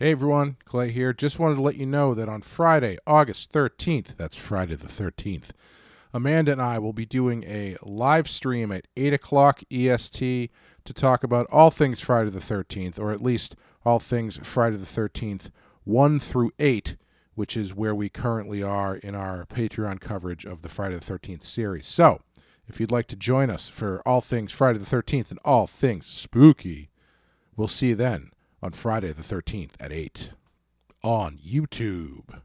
Hey everyone, Clay here. Just wanted to let you know that on Friday, August 13th, that's Friday the 13th, Amanda and I will be doing a live stream at 8 o'clock EST to talk about all things Friday the 13th, or at least all things Friday the 13th 1 through 8, which is where we currently are in our Patreon coverage of the Friday the 13th series. So, if you'd like to join us for all things Friday the 13th and all things spooky, we'll see you then on Friday the 13th at 8 on YouTube.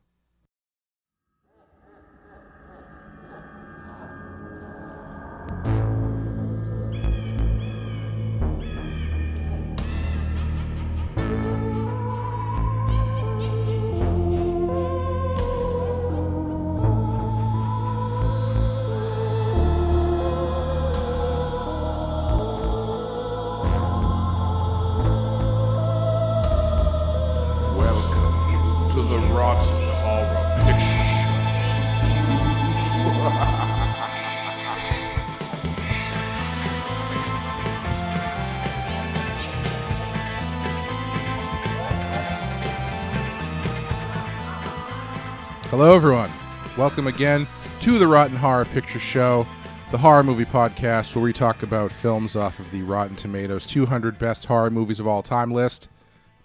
To the Rotten Horror Picture Show. Hello, everyone. Welcome again to the Rotten Horror Picture Show, the horror movie podcast where we talk about films off of the Rotten Tomatoes 200 Best Horror Movies of All Time list.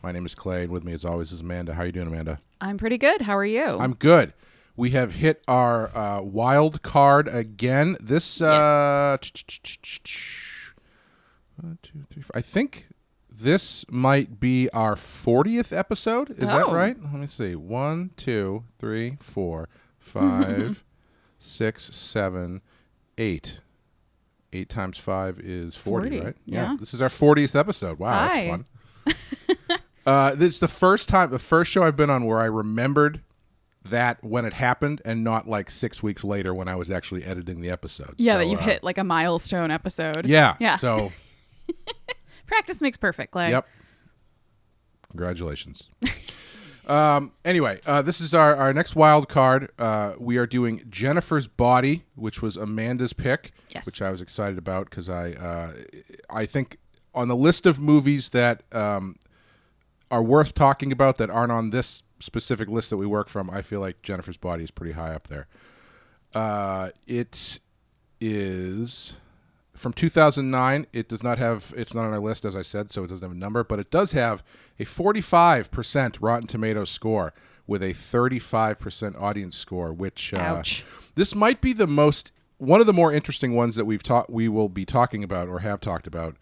My name is Clay, and with me, as always, is Amanda. How are you doing, Amanda? I'm pretty good. How are you? I'm good. We have hit our wild card again. This, 1, 2, 3, 4. I think this might be our 40th episode. Is that right? Let me see. 1, 2, 3, 4, 5, 6, 7, 8. 8 times 5 is 40, right? Yeah. This is our 40th episode. Wow, Hi. That's fun. This is the first show I've been on where I remembered that when it happened and not like 6 weeks later when I was actually editing the episode. Yeah, so, that you've hit like a milestone episode. Yeah. Yeah. So. Practice makes perfect, Clay. Yep. Congratulations. Anyway, this is our next wild card. We are doing Jennifer's Body, which was Amanda's pick, Yes. which I was excited about because I think on the list of movies that are worth talking about that aren't on this specific list that we work from, I feel like Jennifer's Body is pretty high up there. It is from 2009. It's not on our list, as I said, so it doesn't have a number, but it does have a 45% Rotten Tomatoes score with a 35% audience score, which Ouch. This might be one of the more interesting ones that we will be talking about or have talked about,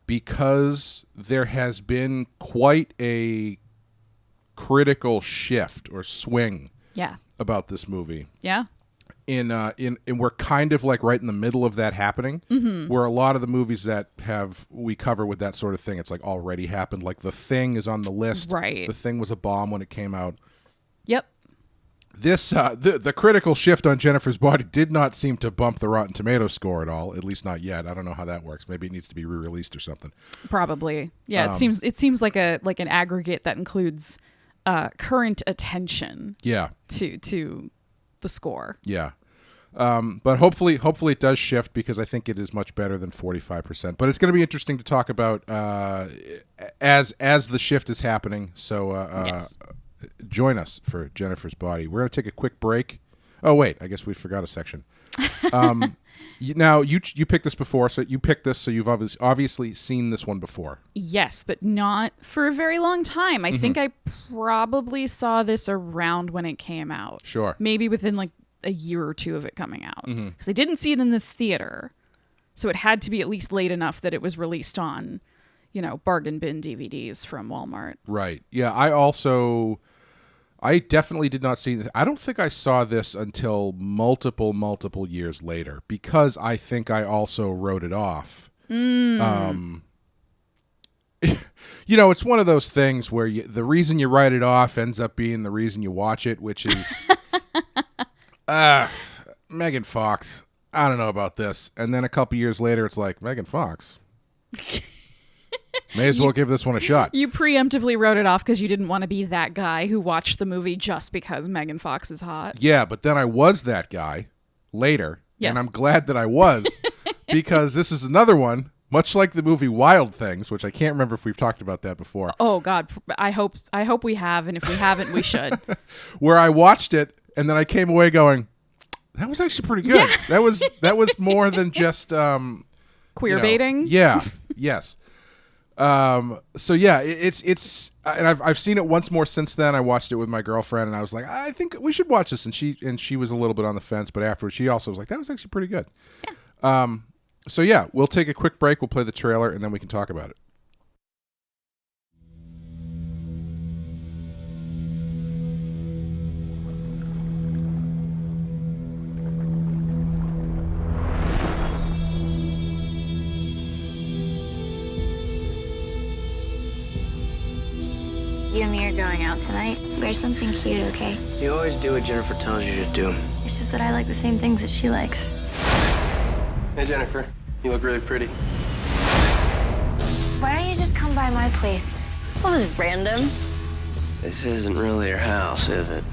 because there has been quite a critical shift or swing about this movie. Yeah. In we're kind of like right in the middle of that happening, where a lot of the movies that we cover with that sort of thing, it's like already happened. Like The Thing is on the list. Right. The Thing was a bomb when it came out. Yep. This the critical shift on Jennifer's Body did not seem to bump the Rotten Tomatoes score at all, at least not yet. I don't know how that works. Maybe it needs to be re-released or something. Probably. Yeah, it seems like an aggregate that includes current attention to the score. Yeah. But hopefully it does shift, because I think it is much better than 45%. But it's going to be interesting to talk about as the shift is happening. So Yes. Join us for Jennifer's Body. We're going to take a quick break. Oh, wait. I guess we forgot a section. Now, you picked this before, so you picked this, so you've obviously seen this one before. Yes, but not for a very long time. I think I probably saw this around when it came out. Sure. Maybe within like a year or two of it coming out. Because I didn't see it in the theater. So it had to be at least late enough that it was released on, bargain bin DVDs from Walmart. Right. Yeah, I definitely did not see this. I don't think I saw this until multiple years later, because I think I also wrote it off. It's one of those things where the reason you write it off ends up being the reason you watch it, which is Megan Fox. I don't know about this. And then a couple years later, it's like, Megan Fox. May as well give this one a shot. You preemptively wrote it off because you didn't want to be that guy who watched the movie just because Megan Fox is hot. Yeah, but then I was that guy later, Yes. and I'm glad that I was, because this is another one much like the movie Wild Things, which I can't remember if we've talked about that before. Oh God, I hope we have, and if we haven't, we should. Where I watched it and then I came away going, that was actually pretty good. Yeah. That was more than just queer baiting. Yeah. Yes. So yeah, it's and I've seen it once more since then. I watched it with my girlfriend and I was like, I think we should watch this, and she was a little bit on the fence, but afterwards she also was like, that was actually pretty good. Yeah. So yeah, we'll take a quick break, we'll play the trailer, and then we can talk about it. You and me are going out tonight. Wear something cute, okay? You always do what Jennifer tells you to do. It's just that I like the same things that she likes. Hey, Jennifer. You look really pretty. Why don't you just come by my place? Well, this is random. This isn't really your house, is it?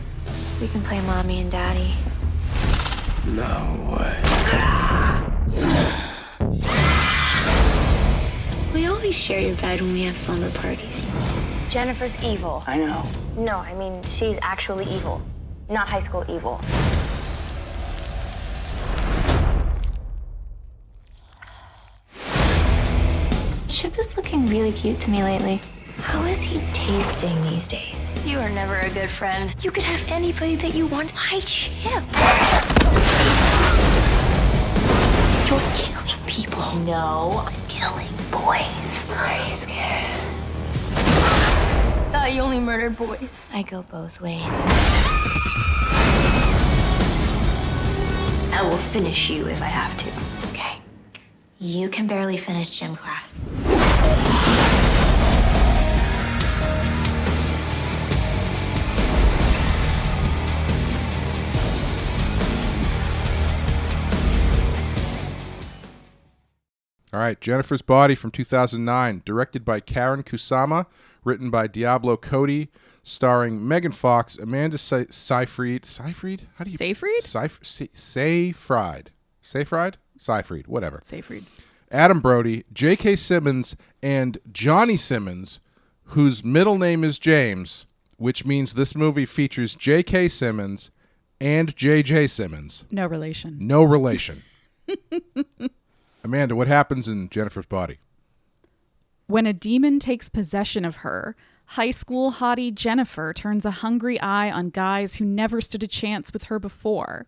We can play mommy and daddy. No way. We always share your bed when we have slumber parties. Jennifer's evil. I know. No, I mean, she's actually evil. Not high school evil. Chip is looking really cute to me lately. How is he tasting these days? You are never a good friend. You could have anybody that you want. Why Chip? You're killing people. No, I'm killing boys. Are you scared? Thought you only murdered boys. I go both ways. I will finish you if I have to. Okay. You can barely finish gym class. All right, Jennifer's Body from 2009, directed by Karen Kusama, written by Diablo Cody, starring Megan Fox, Amanda Seyfried. Seyfried? How do you? Seyfried? Seyfried? Seyfried, whatever. Seyfried. Adam Brody, J.K. Simmons, and Johnny Simmons, whose middle name is James, which means this movie features J.K. Simmons and J.J. Simmons. No relation. No relation. Amanda, what happens in Jennifer's Body? When a demon takes possession of her, high school hottie Jennifer turns a hungry eye on guys who never stood a chance with her before.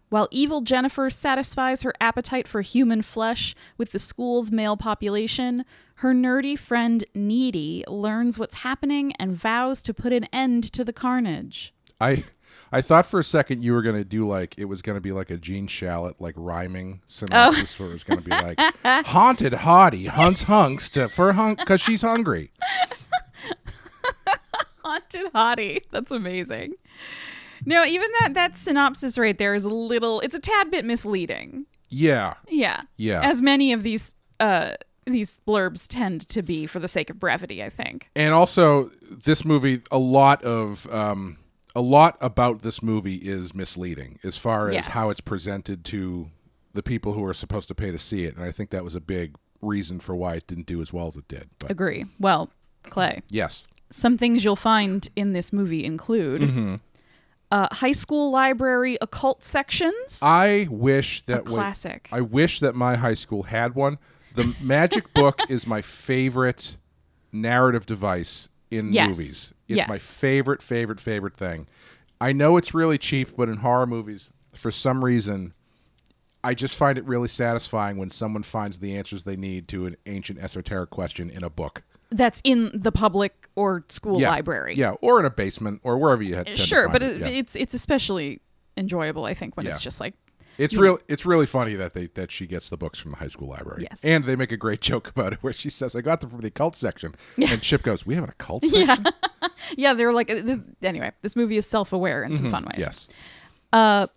While evil Jennifer satisfies her appetite for human flesh with the school's male population, her nerdy friend Needy learns what's happening and vows to put an end to the carnage. I thought for a second you were going to do it was going to be like a Gene Shalit, rhyming synopsis where it was going to be like, haunted hottie hunts hunks because she's hungry. Haunted hottie. That's amazing. No, even that synopsis right there is it's a tad bit misleading. Yeah. Yeah. Yeah. As many of these blurbs tend to be for the sake of brevity, I think. And also this movie, a lot about this movie is misleading as far as how it's presented to the people who are supposed to pay to see it. And I think that was a big reason for why it didn't do as well as it did. But, agree. Well, Clay. Yes. Some things you'll find in this movie include high school library occult sections. I wish that classic. I wish that my high school had one. The magic book is my favorite narrative device in movies. It's my favorite thing. I know it's really cheap, but in horror movies, for some reason, I just find it really satisfying when someone finds the answers they need to an ancient esoteric question in a book. That's in the public or school library. Yeah, or in a basement or wherever you had. Sure, but it's especially enjoyable, I think, when it's just like. It's really funny that she gets the books from the high school library. Yes. And they make a great joke about it where she says, I got them from the occult section. And Chip goes, we have an occult section? Yeah, they're like, this movie is self-aware in some fun ways. Yes.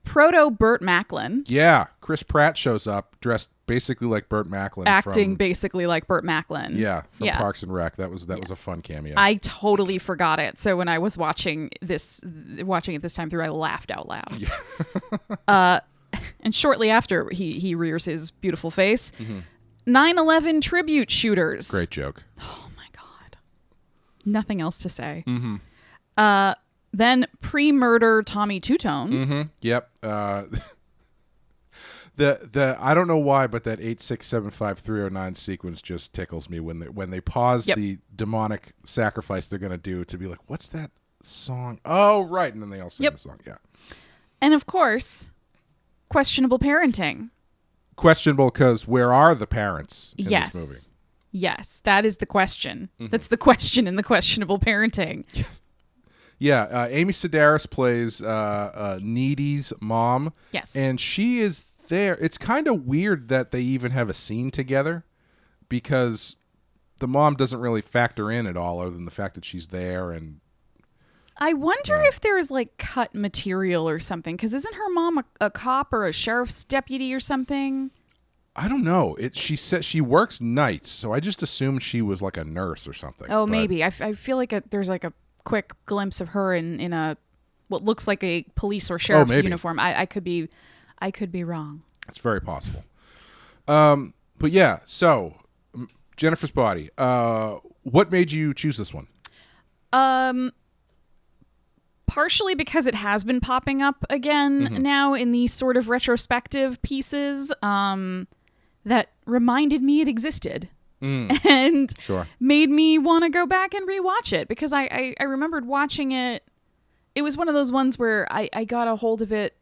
Proto Burt Macklin. Yeah, Chris Pratt shows up dressed basically like Burt Macklin. Acting basically like Burt Macklin. Yeah, from Parks and Rec. That was a fun cameo. I totally forgot it. So when I was watching it this time through, I laughed out loud. Yeah. And shortly after he rears his beautiful face, Mm-hmm. 9/11 tribute shooters. Great joke. Oh my God. Nothing else to say. Mm-hmm. Then pre-murder Tommy Two-Tone. Mm-hmm. Yep. The I don't know why, but that 8675309 sequence just tickles me when they pause Yep. the demonic sacrifice they're gonna do to be like, what's that song? Oh, right, and then they all sing Yep. the song. Yeah. And of course, questionable parenting. Questionable because where are the parents in Yes. this movie? Yes, that is the question. Mm-hmm. That's the question in the questionable parenting. Yeah, Amy Sedaris plays Needy's mom. Yes. And she is there. It's kind of weird that they even have a scene together because the mom doesn't really factor in at all other than the fact that she's there. And I wonder if there's like cut material or something, because isn't her mom a cop or a sheriff's deputy or something? I don't know. She said she works nights, so I just assumed she was like a nurse or something. Oh, But maybe. I feel like there's like a quick glimpse of her in a what looks like a police or sheriff's maybe. uniform. I could be wrong. It's very possible. But yeah, so Jennifer's Body. What made you choose this one? Partially because it has been popping up again now in these sort of retrospective pieces that reminded me it existed. And Sure. made me want to go back and rewatch it because I remembered watching it. It was one of those ones where I got a hold of it.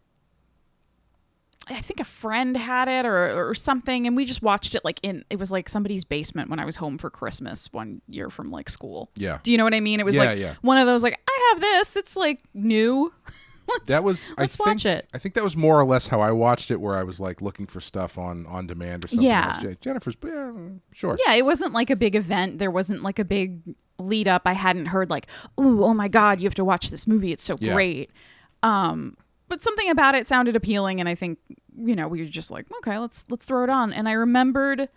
I think a friend had it or something, and we just watched it it was like somebody's basement when I was home for Christmas one year from like school. Yeah. Do you know what I mean? It was Yeah. one of those like, I have this. It's like new. Let's watch it. I think that was more or less how I watched it, where I was like looking for stuff on demand or something. Yeah. else. Jennifer's, sure. Yeah, it wasn't like a big event. There wasn't like a big lead up. I hadn't heard like, ooh, oh my God, you have to watch this movie. It's so Yeah. great. But something about it sounded appealing, and I think, we were just like, okay, let's throw it on. And I remembered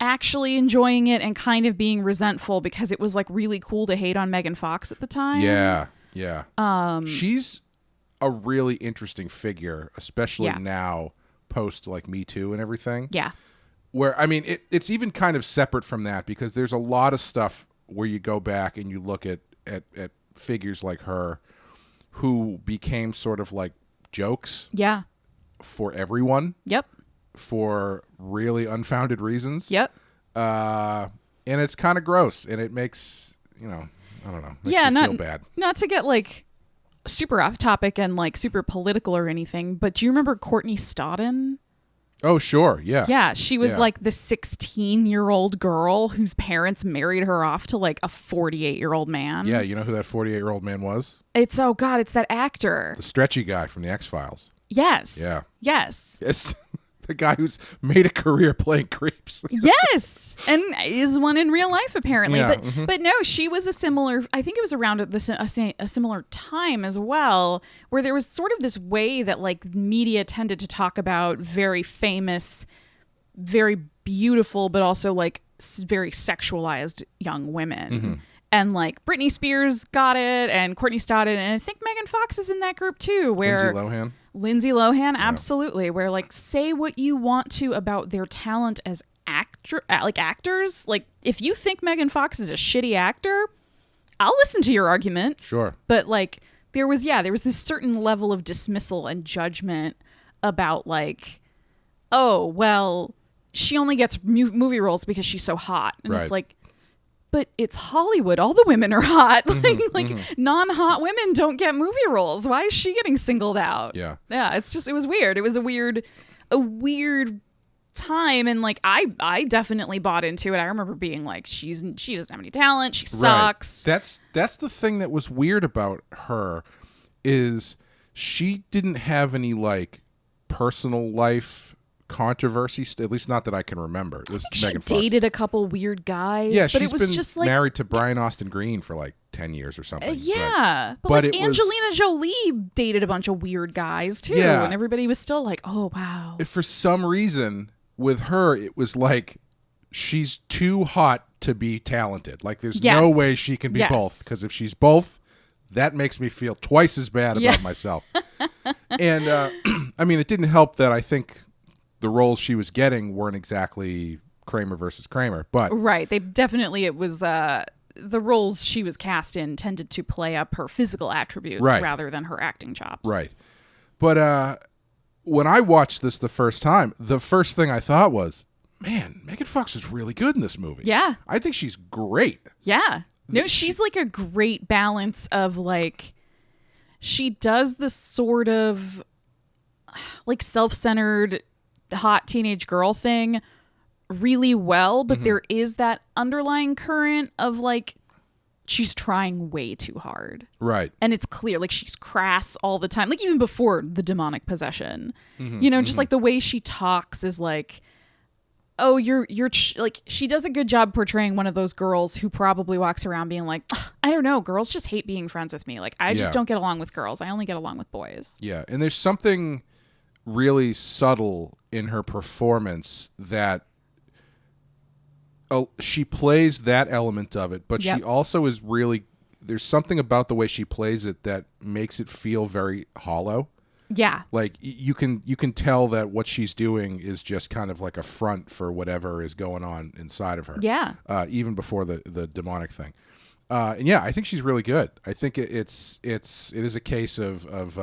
actually enjoying it and kind of being resentful because it was like really cool to hate on Megan Fox at the time. Yeah. She's a really interesting figure, especially Yeah. now post like Me Too and everything. Yeah. Where I mean, it's even kind of separate from that because there's a lot of stuff where you go back and you look at figures like her who became sort of like jokes Yeah. for everyone Yep. for really unfounded reasons. Yep. And it's kind of gross, and it makes, I don't know, makes Yeah, me feel bad. Not to get like super off topic and like super political or anything, but do you remember Courtney Stodden? Oh, sure. Yeah. Yeah, she was Yeah. like the 16-year-old girl whose parents married her off to like a 48-year-old man. Yeah. You know who that 48-year-old man was? It's it's that actor. The stretchy guy from the X-Files. Yes. Yeah. Yes. It's the guy who's made a career playing creeps. Yes, and is one in real life apparently. Yeah, But no, she was a similar. I think it was around a similar time as well, where there was sort of this way that like media tended to talk about very famous, very beautiful, but also like very sexualized young women. And like Britney Spears got it, and Courtney Stodden, and I think Megan Fox is in that group too. Where Lindsay Lohan, absolutely. Where like say what you want to about their talent as actors. Like if you think Megan Fox is a shitty actor, I'll listen to your argument. Sure. But like there was this certain level of dismissal and judgment about like, oh well, she only gets movie roles because she's so hot, and Right. it's like. But it's Hollywood. All the women are hot. Non-hot women don't get movie roles. Why is she getting singled out? Yeah. Yeah. It was weird. It was a weird time. And like, I definitely bought into it. I remember being like, she doesn't have any talent. She sucks. Right. That's the thing that was weird about her is she didn't have any like personal life controversy, at least not that I can remember. It was Megan Fox. She dated a couple weird guys. Yeah, but she's it was been just like married to Brian Austin Green for like 10 years or something. yeah, but but like it was- Angelina Jolie dated a bunch of weird guys too, Yeah. and everybody was still like, "Oh wow." For some reason, with her, it was like she's too hot to be talented. Like there's Yes. no way she can be Yes. both, because if she's both, that makes me feel twice as bad about myself. And I mean, it didn't help that I think the roles she was getting weren't exactly Kramer versus Kramer, but Right. They definitely, it was the roles she was cast in tended to play up her physical attributes Right. rather than her acting chops. right. But when I watched this the first time, the first thing I thought was, man, Megan Fox is really good in this movie. Yeah. I think she's great. Yeah. No, she's like a great balance of like, she does this sort of like self-centered hot teenage girl thing really well, but there is that underlying current of like, she's trying way too hard. Right. And it's clear, like she's crass all the time, like even before the demonic possession, you know, just like the way she talks is like, oh, like she does a good job portraying one of those girls who probably walks around being like, I don't know, girls just hate being friends with me. Like I just don't get along with girls. I only get along with boys. Yeah. And there's something really subtle in her performance that she plays that element of it, but she also is really, there's something about the way she plays it that makes it feel very hollow. Yeah. Like you can tell that what she's doing is just kind of like a front for whatever is going on inside of her. Yeah. Even before the demonic thing. And yeah, I think she's really good. I think it is a case of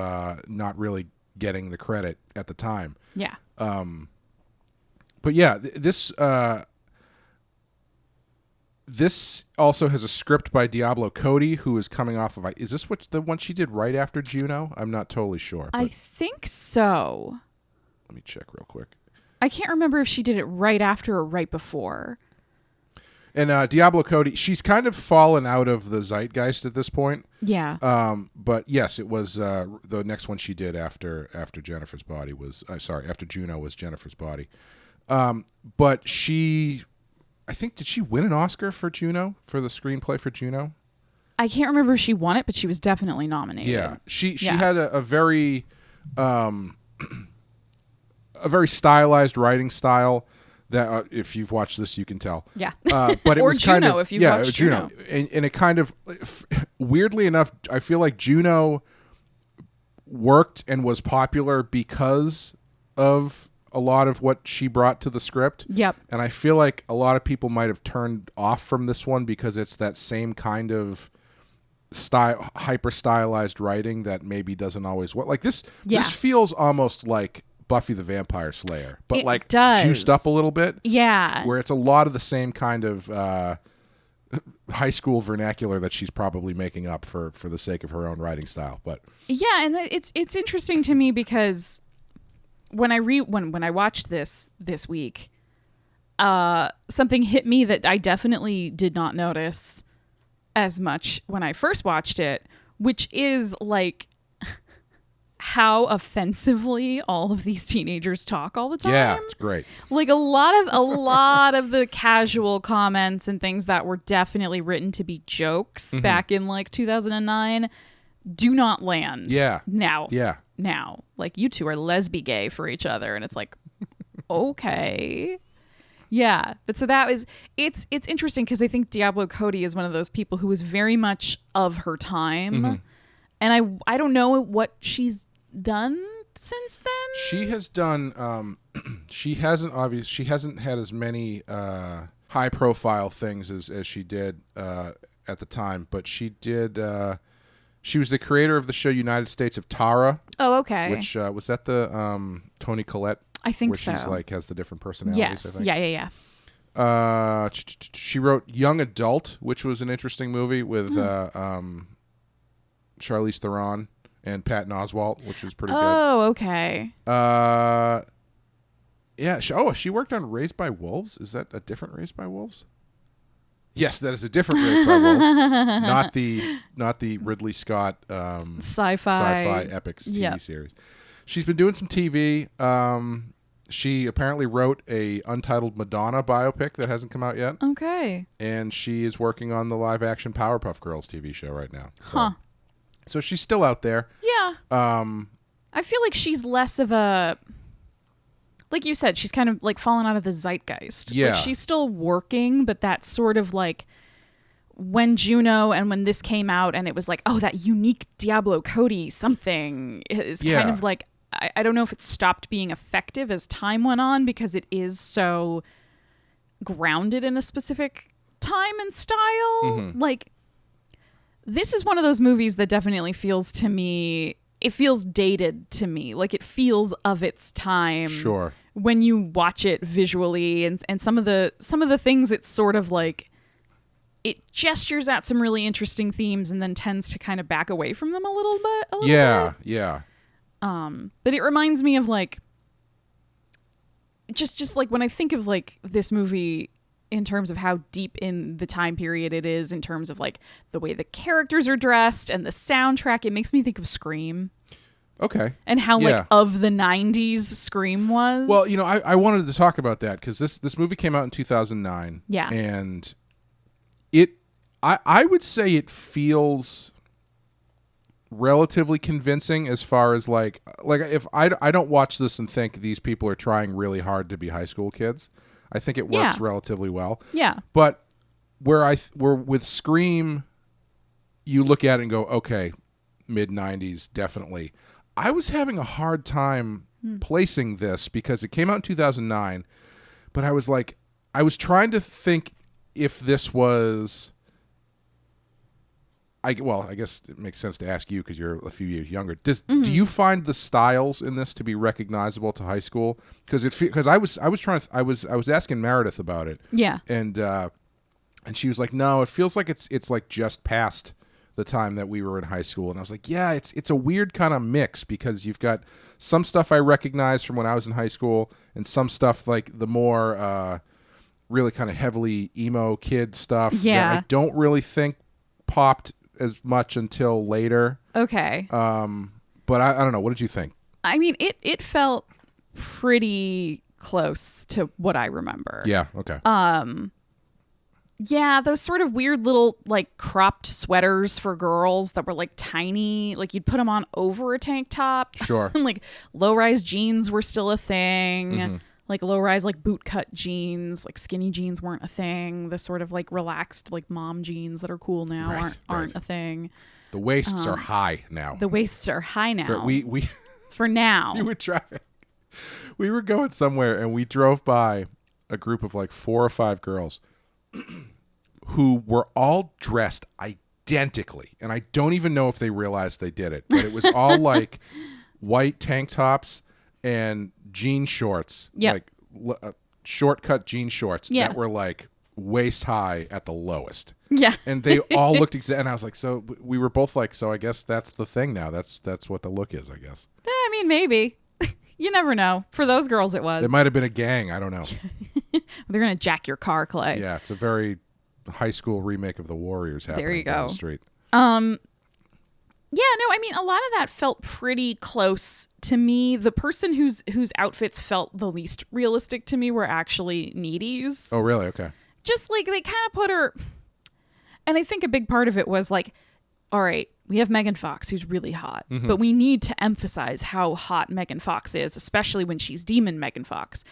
not really getting the credit at the time. Yeah. But yeah, this also has a script by Diablo Cody, who is coming off of. Is this the one she did right after Juno? I'm not totally sure. I think so. Let me check real quick. I can't remember if she did it right after or right before. And Diablo Cody, she's kind of fallen out of the zeitgeist at this point. Yeah. But yes, it was the next one she did after Jennifer's Body was after Juno was Jennifer's Body. But she, I think, did she win an Oscar for Juno, for the screenplay for Juno? I can't remember if she won it, but she was definitely nominated. Yeah, she had a very stylized writing style that if you've watched this, you can tell. Yeah. But it or was Juno, kind of, if you've watched Juno. And it kind of, weirdly enough, I feel like Juno worked and was popular because of a lot of what she brought to the script. Yep. And I feel like a lot of people might have turned off from this one because it's that same kind of style, hyper stylized writing that maybe doesn't always work. Like this feels almost like Buffy the Vampire Slayer, but it like does. Juiced up a little bit. Yeah. Where it's a lot of the same kind of high school vernacular that she's probably making up for the sake of her own writing style. But yeah, and it's interesting to me because when I watched this week, something hit me that I definitely did not notice as much when I first watched it, which is like how offensively all of these teenagers talk all the time. yeah, it's great. Like a lot of the casual comments and things that were definitely written to be jokes back in like 2009 do not land. Yeah. Now. Yeah. Now. Like you two are lesbi gay for each other and it's like okay. Yeah. But so that was it's interesting because I think Diablo Cody is one of those people who is very much of her time. And I don't know what she's done since then. She has done she hasn't had as many high profile things as she did at the time, but she did she was the creator of the show United States of Tara. Oh, okay. Which was that the Toni Collette? I think where so. she's like has the different personalities. Yes. I think. Yeah. She wrote Young Adult, which was an interesting movie with Charlize Theron and Patton Oswalt, which was pretty good. Oh, okay. Yeah. She worked on Raised by Wolves. Is that a different Raised by Wolves? Yes, that is a different Raised by Wolves. Not the Ridley Scott sci-fi epics TV series. She's been doing some TV. She apparently wrote a untitled Madonna biopic that hasn't come out yet. Okay. And she is working on the live action Powerpuff Girls TV show right now. So she's still out there. Yeah. I feel like she's less of a, like you said, she's kind of like fallen out of the zeitgeist. Yeah. Like she's still working, but that's sort of like when Juno and when this came out and it was like, oh, that unique Diablo Cody something is kind of like, I don't know if it stopped being effective as time went on because it is so grounded in a specific time and style. Like, this is one of those movies that definitely feels to me, it feels dated to me. Like, it feels of its time. Sure. When you watch it visually, and some of the things, it's sort of like it gestures at some really interesting themes and then tends to kind of back away from them a little bit. Yeah. But it reminds me of like just like when I think of like this movie in terms of how deep in the time period it is, in terms of like the way the characters are dressed and the soundtrack, it makes me think of Scream. Okay. And how like of the 90s Scream was. Well, I wanted to talk about that because this movie came out in 2009. Yeah. And I would say it feels relatively convincing as far as like if I don't watch this and think these people are trying really hard to be high school kids. I think it works relatively well. Yeah. But where with Scream, you look at it and go, okay, mid 90s, definitely. I was having a hard time placing this because it came out in 2009, but I was trying to think if this was, I guess it makes sense to ask you because you're a few years younger. Do you find the styles in this to be recognizable to high school? Because I was asking Meredith about it. Yeah. And she was like, no, it feels like it's like just past the time that we were in high school. And I was like, yeah, it's a weird kind of mix because you've got some stuff I recognize from when I was in high school and some stuff like the more really kind of heavily emo kid stuff that I don't really think popped as much until later. Okay. But I don't know. What did you think? I mean, it felt pretty close to what I remember. Yeah. Okay. Yeah, those sort of weird little like cropped sweaters for girls that were like tiny, like you'd put them on over a tank top. Sure. Like low-rise jeans were still a thing. Like low-rise like boot cut jeans, like skinny jeans weren't a thing. The sort of like relaxed like mom jeans that are cool now aren't a thing. The waists are high now. The waists are high now. We for now. we were driving. We were going somewhere and we drove by a group of like 4 or 5 girls who were all dressed identically. And I don't even know if they realized they did it, but it was all like white tank tops and jean shorts, like short-cut jean shorts that were like waist high at the lowest. Yeah. And they all looked and I was like, so we were both like, so I guess that's the thing now. That's what the look is, I guess. I mean, maybe. You never know. For those girls, it was. It might have been a gang. I don't know. They're going to jack your car, Clay. Yeah, it's a very high school remake of The Warriors happening down the street. Yeah, no, I mean, a lot of that felt pretty close to me. The person whose outfits felt the least realistic to me were actually Needy's. Oh, really? Okay. Just like they kind of put her, and I think a big part of it was like, all right, we have Megan Fox, who's really hot, but we need to emphasize how hot Megan Fox is, especially when she's demon Megan Fox.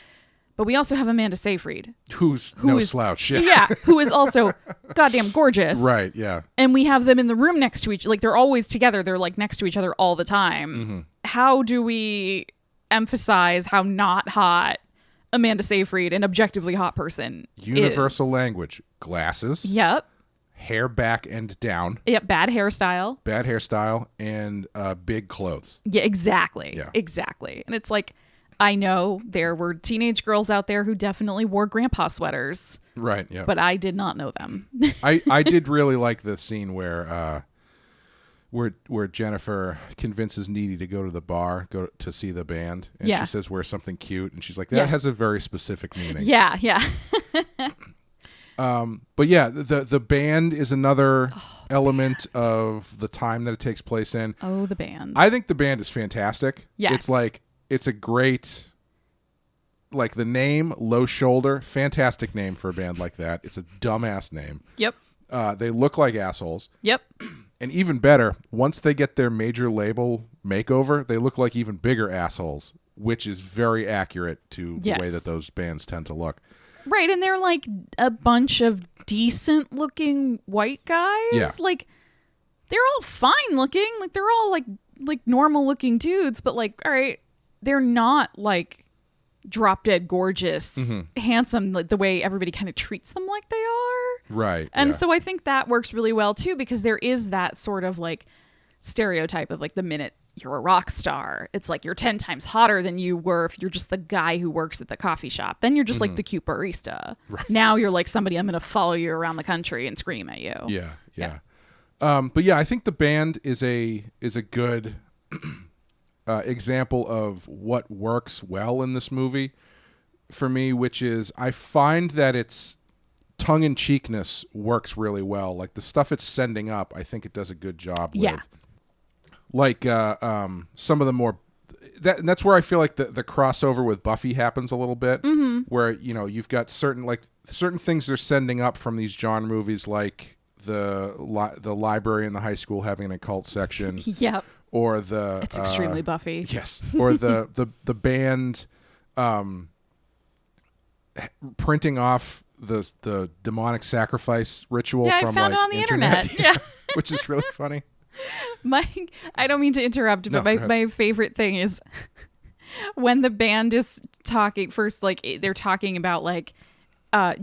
But we also have Amanda Seyfried, who is slouch. Yeah, who is also goddamn gorgeous. Right, yeah. And we have them in the room next to each, like they're always together. They're like next to each other all the time. How do we emphasize how not hot Amanda Seyfried, an objectively hot person, Universal is? Language. Glasses. Yep. Hair back and down. Yep. Bad hairstyle. And big clothes. Yeah, exactly. Yeah. Exactly. And it's like, I know there were teenage girls out there who definitely wore grandpa sweaters. Right, yeah. But I did not know them. I did really like the scene where Jennifer convinces Needy to go to the bar, go to see the band, and she says wear something cute, and she's like, that has a very specific meaning. Yeah. But yeah, the band is another element of the time that it takes place in. Oh, the band. I think the band is fantastic. Yes. It's a great, like the name, Low Shoulder, fantastic name for a band like that. It's a dumbass name. Yep. They look like assholes. Yep. And even better, once they get their major label makeover, they look like even bigger assholes, which is very accurate to the way that those bands tend to look. Right, and they're like a bunch of decent looking white guys. Yeah. Like they're all fine looking. Like they're all like normal looking dudes, but like, all right, they're not like drop dead gorgeous, handsome, like the way everybody kind of treats them like they are. Right. And yeah. so I think that works really well too, because there is that sort of like stereotype of like the minute you're a rock star, it's like you're 10 times hotter than you were if you're just the guy who works at the coffee shop. Then you're just like the cute barista. Right. Now you're like somebody I'm going to follow you around the country and scream at you. Yeah. But yeah, I think the band is a good example of what works well in this movie for me, which is I find that its tongue-in-cheekness works really well. Like the stuff it's sending up, I think it does a good job with. Like some of the more that's where I feel like the crossover with Buffy happens a little bit, where you've got certain things they're sending up from these genre movies, like the library in the high school having an occult section. Yep. Or it's extremely Buffy. Yes. Or the band printing off the demonic sacrifice ritual Yeah, from I found like it on the internet. Yeah. Which is really funny. I don't mean to interrupt, but my favorite thing is when the band is talking first, like they're talking about like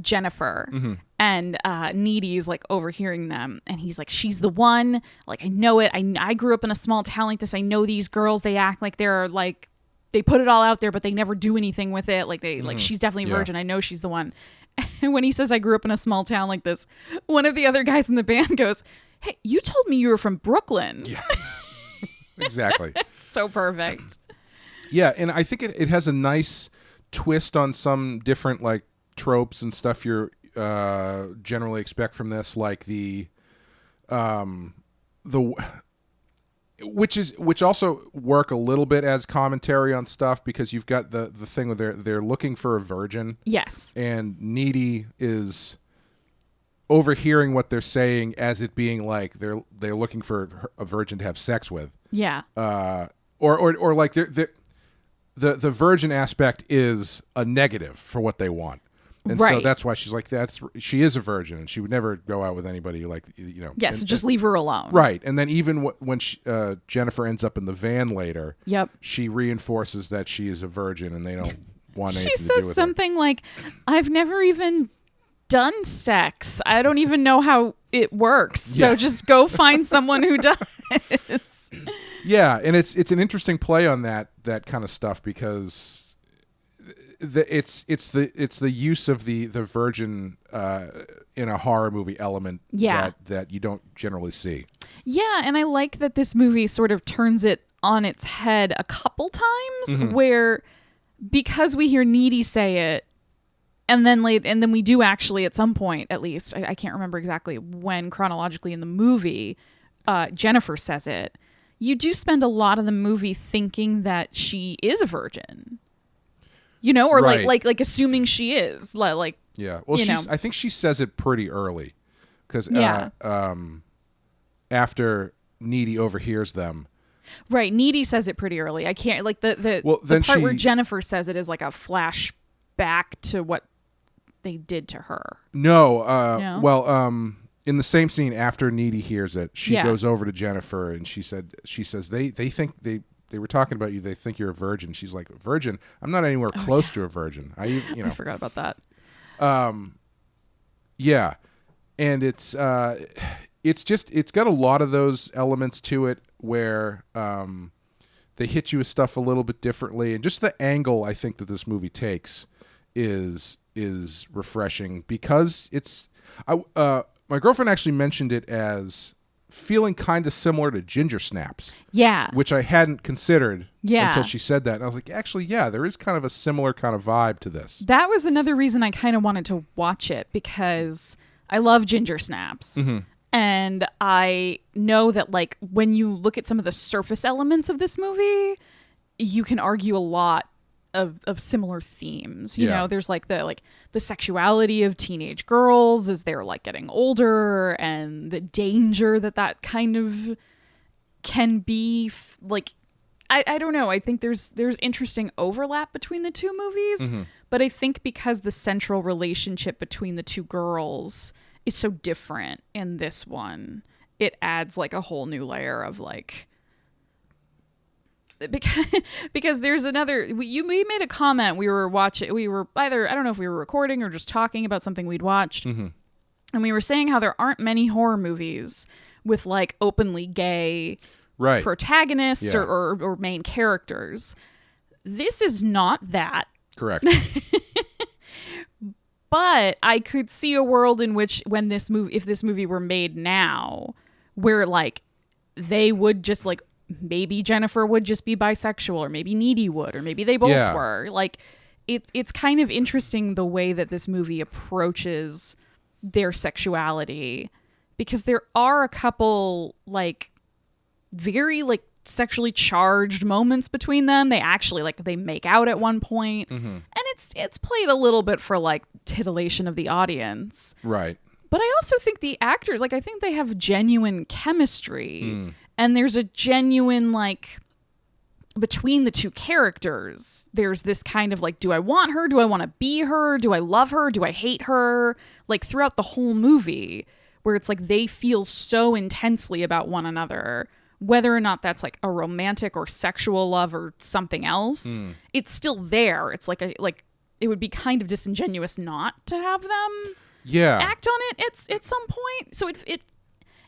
Jennifer and Needy's like overhearing them, and he's like, she's the one, like I know it, I grew up in a small town like this, I know these girls, they act like they're like they put it all out there but they never do anything with it, like they like she's definitely a virgin, I know she's the one. And when he says I grew up in a small town like this, one of the other guys in the band goes, hey, you told me you were from Brooklyn. Yeah. Exactly. It's so perfect. Yeah, and I think it has a nice twist on some different like tropes and stuff you're generally expect from this, like the which also work a little bit as commentary on stuff, because you've got the thing where they're looking for a virgin. Yes. And Needy is overhearing what they're saying as it being like they're looking for a virgin to have sex with. Yeah. Or like the virgin aspect is a negative for what they want. And so that's why she's like, she is a virgin and she would never go out with anybody like, Yes, so just leave her alone. Right. And then even when Jennifer ends up in the van later, she reinforces that she is a virgin and they don't want anything to do with She says something like, I've never even done sex. I don't even know how it works. So just go find someone who does. Yeah, and it's an interesting play on that kind of stuff, because it's the use of the virgin in a horror movie element that you don't generally see. Yeah, and I like that this movie sort of turns it on its head a couple times, where because we hear Needy say it, and then we do actually at some point, at least I can't remember exactly when chronologically in the movie, Jennifer says it. You do spend a lot of the movie thinking that she is a virgin, or like assuming she is, like Well, I think she says it pretty early, because after Needy overhears them. Right, Needy says it pretty early. I can't like the part where Jennifer says it is like a flashback to what they did to her. No. Well, in the same scene after Needy hears it, she goes over to Jennifer and she says they think they were talking about you. They think you're a virgin. She's like, virgin? I'm not anywhere close to a virgin. I forgot about that. Yeah, and it's got a lot of those elements to it where they hit you with stuff a little bit differently, and just the angle I think that this movie takes is refreshing, because it's my girlfriend actually mentioned it as feeling kind of similar to Ginger Snaps. Yeah. Which I hadn't considered until she said that. And I was like, actually, yeah, there is kind of a similar kind of vibe to this. That was another reason I kind of wanted to watch it, because I love Ginger Snaps. And I know that like when you look at some of the surface elements of this movie, you can argue a lot of similar themes. You know, there's like the sexuality of teenage girls as they're like getting older, and the danger that kind of can be like, I don't know. I think there's interesting overlap between the two movies, but I think because the central relationship between the two girls is so different in this one, it adds like a whole new layer of like because there's another. We made a comment. We were either, I don't know if we were recording or just talking about something we'd watched, and we were saying how there aren't many horror movies with like openly gay protagonists or main characters. This is not that. Correct. But I could see a world in which if this movie were made now, where like they would just like, maybe Jennifer would just be bisexual, or maybe Needy would, or maybe they both were. Like it's kind of interesting the way that this movie approaches their sexuality, because there are a couple like very like sexually charged moments between them. They actually like they make out at one point, and it's played a little bit for like titillation of the audience, right? But I also think the actors, like I think they have genuine chemistry, and there's a genuine like between the two characters. There's this kind of like, do I want her? Do I want to be her? Do I love her? Do I hate her? Like throughout the whole movie, where it's like they feel so intensely about one another. Whether or not that's like a romantic or sexual love or something else, it's still there. It's like it would be kind of disingenuous not to have them act on it at some point. So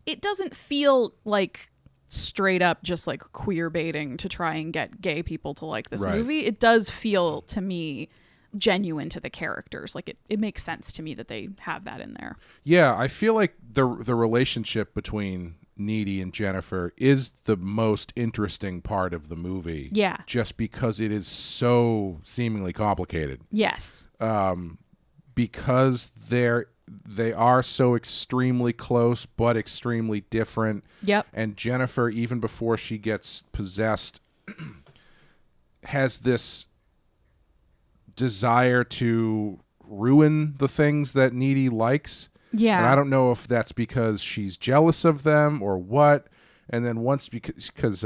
it doesn't feel like straight up just like queer baiting to try and get gay people to like this movie. It does feel to me genuine to the characters. Like it makes sense to me that they have that in there. Yeah, I feel like the relationship between Needy and Jennifer is the most interesting part of the movie. Yeah. Just because it is so seemingly complicated. Yes. Because they are so extremely close but extremely different. Yep. And Jennifer, even before she gets possessed, has this desire to ruin the things that Needy likes. Yeah. And I don't know if that's because she's jealous of them or what. And then once because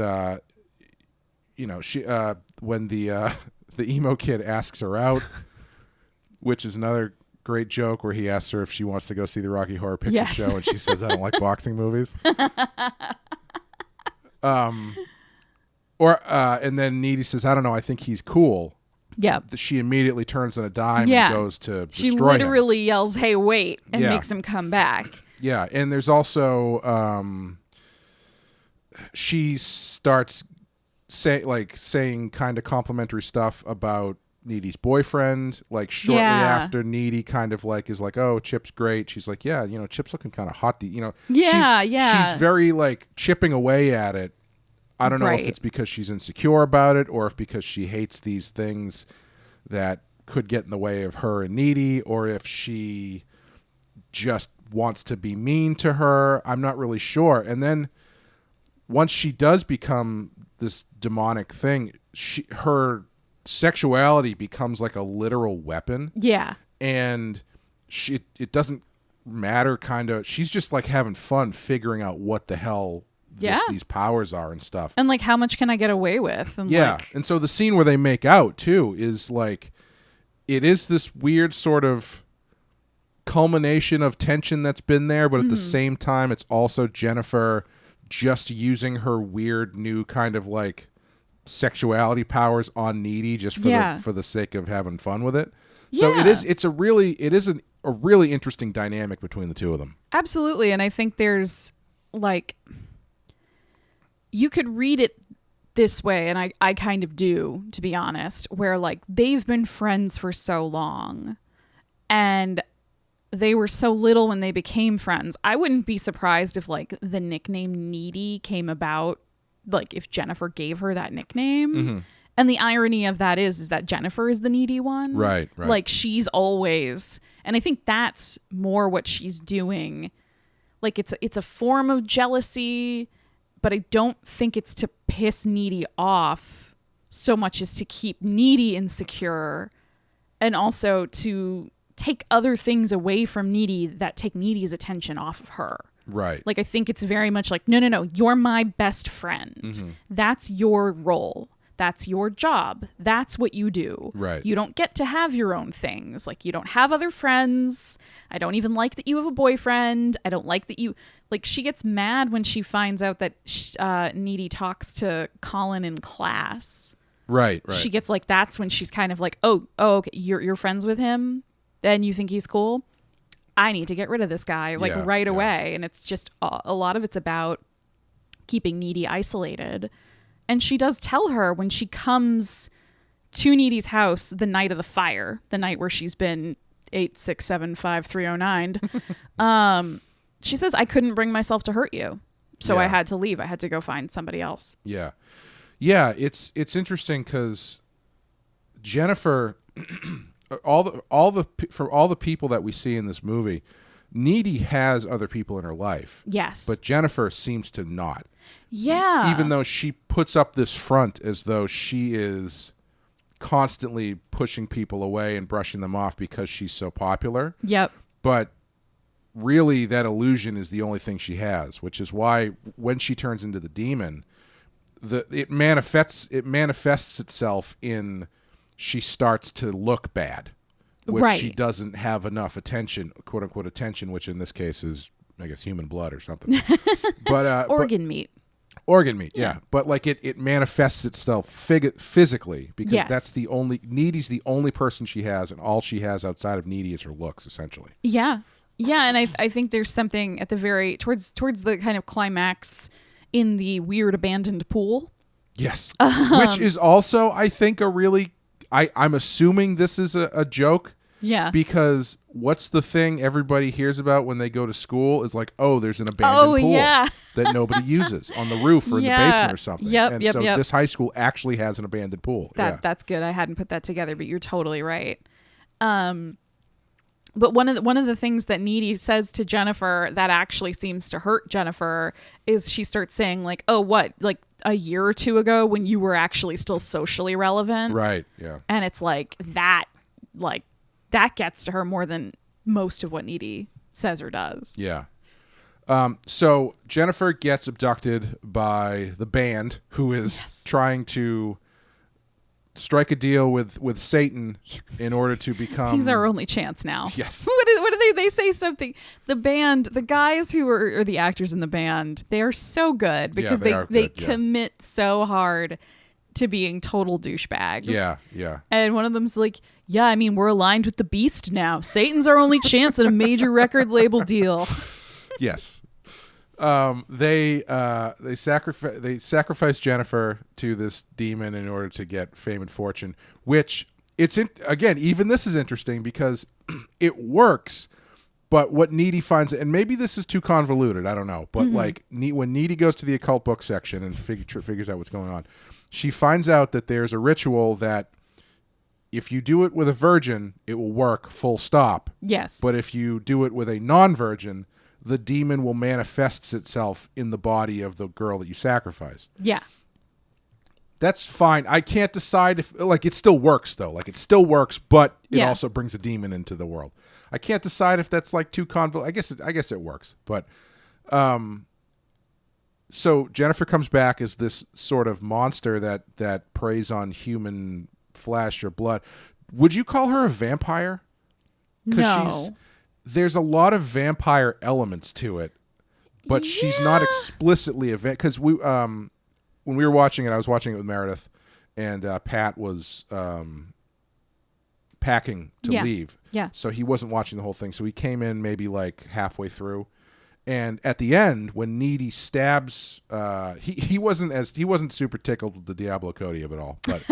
she when the emo kid asks her out, which is another great joke where he asks her if she wants to go see the Rocky Horror Picture Show, and she says, I don't like boxing movies. And then Needy says, I don't know, I think he's cool. Yeah. She immediately turns on a dime and goes to destroy him. She literally yells, hey, wait, and makes him come back. Yeah, and there's also she starts saying kind of complimentary stuff about Needy's boyfriend, like shortly after Needy kind of like is like, oh, Chip's great. She's like, yeah, Chip's looking kind of hot. She's very like chipping away at it. I don't know if it's because she's insecure about it, or if because she hates these things that could get in the way of her and Needy, or if she just wants to be mean to her. I'm not really sure. And then once she does become this demonic thing, her sexuality becomes like a literal weapon. Yeah. And it doesn't matter, kind of. She's just like having fun figuring out what the hell these powers are and stuff. And like, how much can I get away with? And and so the scene where they make out too is like, it is this weird sort of culmination of tension that's been there, but at the same time, it's also Jennifer just using her weird new kind of like sexuality powers on Needy just for the sake of having fun with it. So it's a really interesting dynamic between the two of them. Absolutely. And I think there's like, you could read it this way, and I kind of do, to be honest, where like they've been friends for so long and they were so little when they became friends. I wouldn't be surprised if like the nickname Needy came about, like if Jennifer gave her that nickname. And the irony of that is that Jennifer is the needy one. Right. Like she's always, and I think that's more what she's doing. Like it's a form of jealousy, but I don't think it's to piss Needy off so much as to keep Needy insecure, and also to take other things away from Needy that take Needy's attention off of her. Right. Like I think it's very much like, no, you're my best friend. That's your role. That's your job. That's what you do. Right. You don't get to have your own things. Like, you don't have other friends. I don't even like that you have a boyfriend. I don't like that you... Like, she gets mad when she finds out that Needy talks to Colin in class. Right. She gets like, that's when she's kind of like, oh, okay, you're friends with him? Then you think he's cool? I need to get rid of this guy, like, right away. And it's just, a lot of it's about keeping Needy isolated. And she does tell her when she comes to Needy's house the night of the fire, the night where she's been 8675309. She says, I couldn't bring myself to hurt you. So I had to leave. I had to go find somebody else. Yeah. Yeah, it's interesting because Jennifer, for all the people that we see in this movie, Needy has other people in her life. Yes. But Jennifer seems to not. Yeah. Even though she puts up this front as though she is constantly pushing people away and brushing them off because she's so popular. Yep. But really, that illusion is the only thing she has, which is why when she turns into the demon, it manifests itself in she starts to look bad. Right. She doesn't have enough attention, quote unquote attention, which in this case is, I guess, human blood or something. But organ meat. Organ meat, yeah. But like it manifests itself physically because that's the only Needy's the only person she has, and all she has outside of Needy is her looks, essentially. Yeah. Yeah, and I think there's something at the very towards the kind of climax in the weird abandoned pool. Yes. Which is also, I think, a really I'm assuming this is a joke. Yeah. Because what's the thing everybody hears about when they go to school is like, oh, there's an abandoned pool that nobody uses on the roof or in the basement or something. Yep, so this high school actually has an abandoned pool. That's good. I hadn't put that together, but you're totally right. But one of the things that Needy says to Jennifer that actually seems to hurt Jennifer is she starts saying like, oh, what? Like a year or two ago when you were actually still socially relevant. Right. Yeah. And it's like that gets to her more than most of what Needy says or does. Yeah. So Jennifer gets abducted by the band who is trying to strike a deal with Satan in order to become... He's our only chance now. Yes. What do they say something? The band, the guys who are the actors in the band, they're so good because they commit so hard to being total douchebags. Yeah, yeah. And one of them's like, yeah, I mean, we're aligned with the beast now. Satan's our only chance at a major record label deal. Yes. They sacrifice Jennifer to this demon in order to get fame and fortune, which again, even this is interesting because it works, but what Needy finds, and maybe this is too convoluted, I don't know, but like when Needy goes to the occult book section and figures out what's going on, she finds out that there's a ritual that if you do it with a virgin, it will work full stop. Yes. But if you do it with a non-virgin, the demon will manifest itself in the body of the girl that you sacrifice. Yeah. That's fine. I can't decide if, like, it still works, though. Like, it still works, but it also brings a demon into the world. I can't decide if that's, like, too convoluted. I guess it works. But, so Jennifer comes back as this sort of monster that preys on human flesh or blood. Would you call her a vampire? No. There's a lot of vampire elements to it, but she's not explicitly a because when we were watching it, I was watching it with Meredith, and Pat was packing to leave. Yeah. So he wasn't watching the whole thing. So he came in maybe like halfway through, and at the end when Needy stabs, he wasn't super tickled with the Diablo Cody of it all, but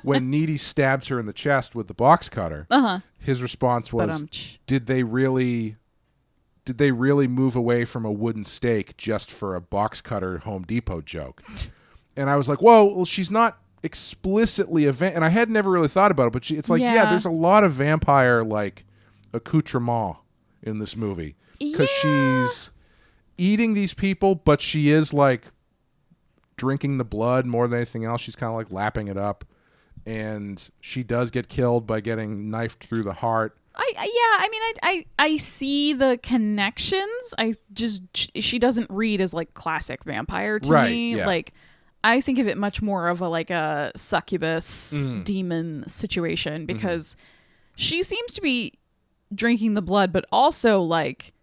when Needy stabs her in the chest with the box cutter, his response was, "Did they really move away from a wooden stake just for a box cutter Home Depot joke?" And I was like, well, she's not explicitly and I had never really thought about it, but it's like, there's a lot of vampire like accoutrement in this movie because she's eating these people, but she is like drinking the blood more than anything else. She's kind of like lapping it up. And she does get killed by getting knifed through the heart. I see the connections. She doesn't read as like classic vampire to me. Yeah. Like I think of it much more of a succubus demon situation, because she seems to be drinking the blood, but also like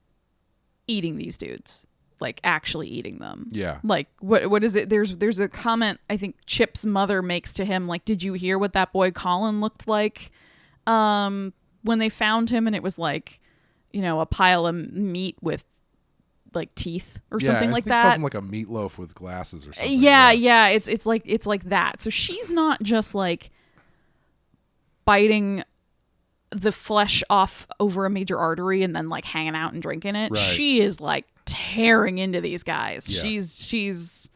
eating these dudes, like actually eating them. Yeah. Like what is it? There's a comment I think Chip's mother makes to him, like, did you hear what that boy Colin looked like when they found him? And it was like, a pile of meat with like teeth or something like that. Calls him like a meatloaf with glasses or something. Yeah. It's like that. So she's not just like biting the flesh off over a major artery and then like hanging out and drinking it. Right. She is like tearing into these guys. Yeah. She's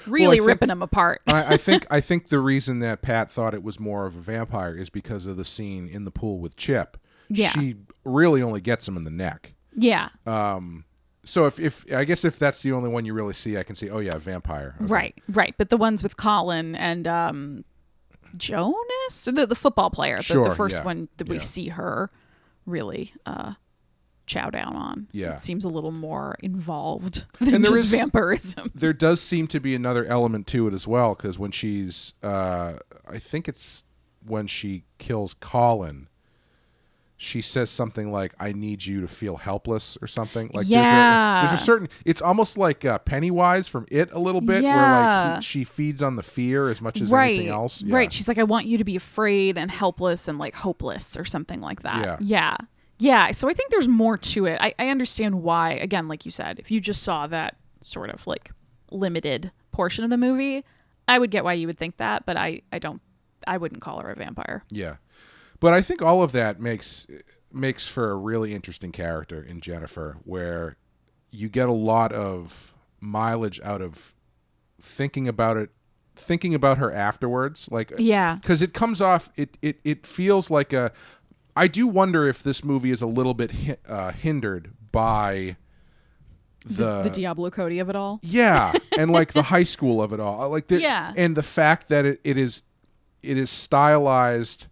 really ripping them apart. I think the reason that Pat thought it was more of a vampire is because of the scene in the pool with Chip. Yeah. She really only gets him in the neck. Yeah. So if I guess if that's the only one you really see, I can see, oh yeah, vampire. Okay. Right. But the ones with Colin and Jonas, the football player, the first one that we see her really chow down on. Yeah. It seems a little more involved than and there just is vampirism. There does seem to be another element to it as well, because when she's I think it's when she kills Colin, she says something like, I need you to feel helpless or something. Like there's a certain, it's almost like Pennywise from It a little bit, where like she feeds on the fear as much as anything else. Yeah. Right. She's like, I want you to be afraid and helpless and like hopeless or something like that. Yeah. So I think there's more to it. I understand why, again, like you said, if you just saw that sort of like limited portion of the movie, I would get why you would think that, but I wouldn't call her a vampire. Yeah. But I think all of that makes for a really interesting character in Jennifer, where you get a lot of mileage out of thinking about her afterwards. Like, because it comes off, it feels like I do wonder if this movie is a little bit hindered by the Diablo Cody of it all. Yeah, and like the high school of it all. Like and the fact that it is stylized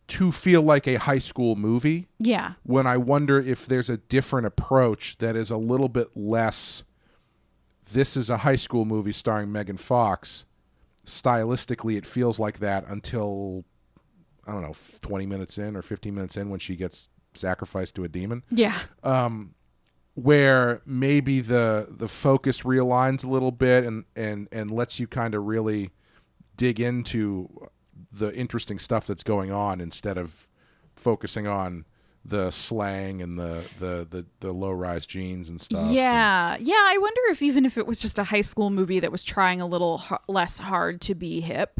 to feel like a high school movie. Yeah. When I wonder if there's a different approach that is a little bit less, this is a high school movie starring Megan Fox. Stylistically, it feels like that until, I don't know, 20 minutes in or 15 minutes in when she gets sacrificed to a demon. Yeah. Where maybe the focus realigns a little bit and lets you kind of really dig into the interesting stuff that's going on instead of focusing on the slang and the low-rise jeans and stuff. Yeah. I wonder if even if it was just a high school movie that was trying a little less hard to be hip.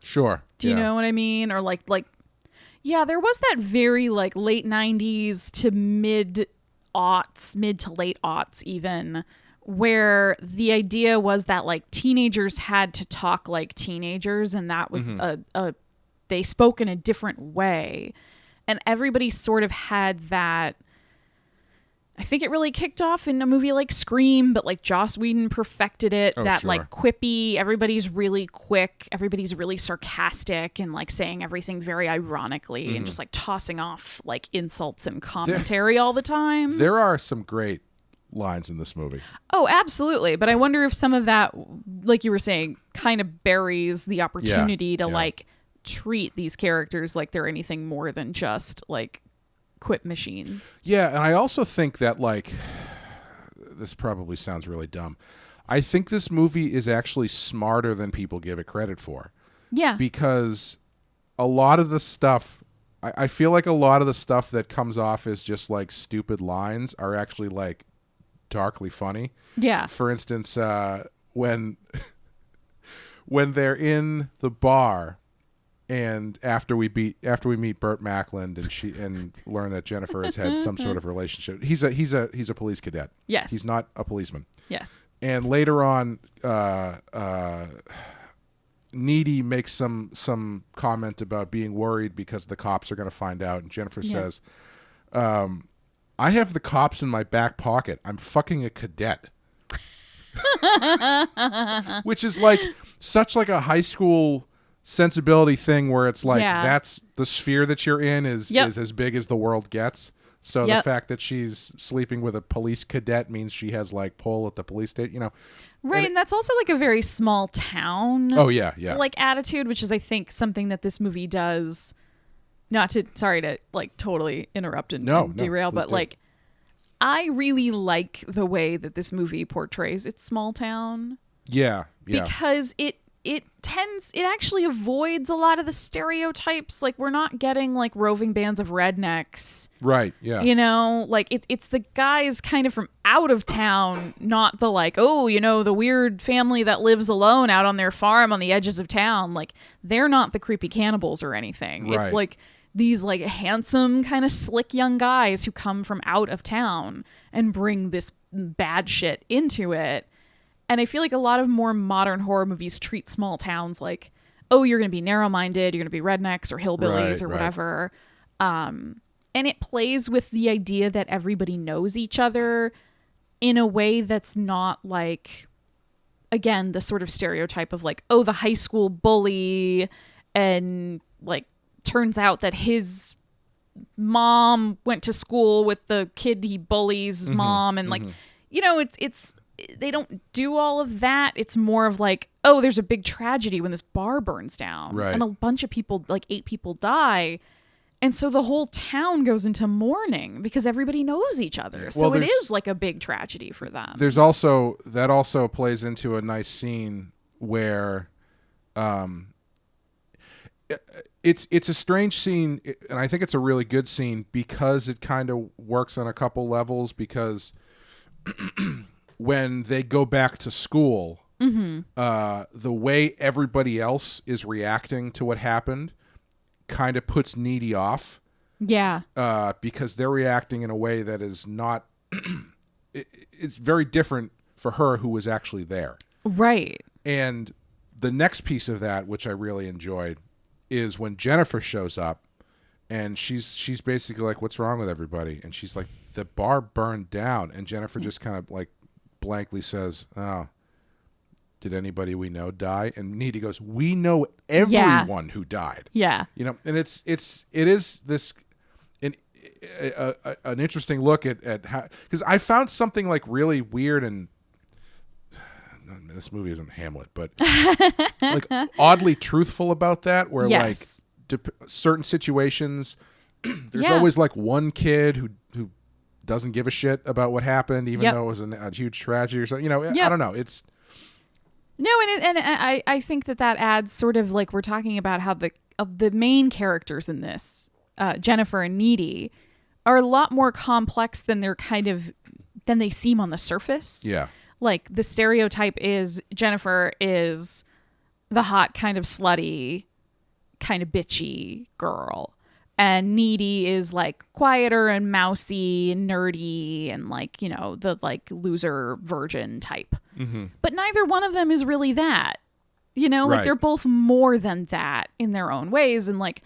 Sure. Do you know what I mean? Or like there was that very like late 90s to mid to late aughts even, where the idea was that like teenagers had to talk like teenagers, and that was they spoke in a different way, and everybody sort of had that. I think it really kicked off in a movie like Scream, but like Joss Whedon perfected it. Like quippy, everybody's really quick, everybody's really sarcastic, and like saying everything very ironically and just like tossing off like insults and commentary all the time. There are some great lines in this movie. Oh, absolutely. But I wonder if some of that, like you were saying, kind of buries the opportunity to like treat these characters like they're anything more than just like quip machines. Yeah, and I also think that, like, this probably sounds really dumb, I think this movie is actually smarter than people give it credit for. Yeah. Because a lot of the stuff, I feel like a lot of the stuff that comes off as just like stupid lines are actually like darkly funny. Yeah. For instance, when they're in the bar, and after we meet Burt Macklin and learn that Jennifer has had some sort of relationship. He's a police cadet. Yes. He's not a policeman. Yes. And later on, Needy makes some comment about being worried because the cops are going to find out, and Jennifer says, I have the cops in my back pocket. I'm fucking a cadet. Which is like such like a high school sensibility thing where it's like that's the sphere that you're in is as big as the world gets. So Yep. the fact that she's sleeping with a police cadet means she has like pull at the police state, you know. Right, and that's also like a very small town Oh yeah. like attitude, which is I think something that this movie does. Not to sorry to like totally interrupt and derail, please but do. like I really like the way that this movie portrays its small town. Yeah. Because it actually avoids a lot of the stereotypes. Like we're not getting like roving bands of rednecks. Right. Yeah. You know, like it's the guys kind of from out of town, not the like, oh, you know, the weird family that lives alone out on their farm on the edges of town. Like they're not the creepy cannibals or anything. Right. It's like these like handsome kind of slick young guys who come from out of town and bring this bad shit into it. And I feel like a lot of more modern horror movies treat small towns like, oh, you're going to be narrow-minded, you're going to be rednecks or hillbillies or whatever. And it plays with the idea that everybody knows each other in a way that's not like, again, the sort of stereotype of like, oh, the high school bully, and like turns out that his mom went to school with the kid he bullies mom, and like, you know, it's they don't do all of that. It's more of like, oh, there's a big tragedy when this bar burns down, Right. and a bunch of people, like 8 people die. And so the whole town goes into mourning because everybody knows each other. So it is like a big tragedy for them. There's also that also plays into a nice scene where it's a strange scene, and I think it's a really good scene because it kind of works on a couple levels, because when they go back to school, the way everybody else is reacting to what happened kind of puts Needy off. Yeah. Because they're reacting in a way that is not... it's very different for her, who was actually there. Right. And the next piece of that, which I really enjoyed, is when Jennifer shows up, and she's basically like, what's wrong with everybody? And she's like, the bar burned down. And Jennifer just kind of like blankly says, oh, did anybody we know die? And Needy goes, we know everyone who died. Yeah. You know, and it is this an interesting look at how, because I found something like really weird, and this movie isn't Hamlet, but like oddly truthful about that, where like certain situations, there's always like one kid who doesn't give a shit about what happened, even though it was a huge tragedy or something. You know, I don't know. It's no, and I think that adds sort of like, we're talking about how the main characters in this, Jennifer and Needy, are a lot more complex than they seem on the surface. Yeah. Like the stereotype is Jennifer is the hot, kind of slutty, kind of bitchy girl. And Needy is like quieter and mousy and nerdy and like, you know, the like loser virgin type. Mm-hmm. But neither one of them is really that. You know, like they're both more than that in their own ways. And like,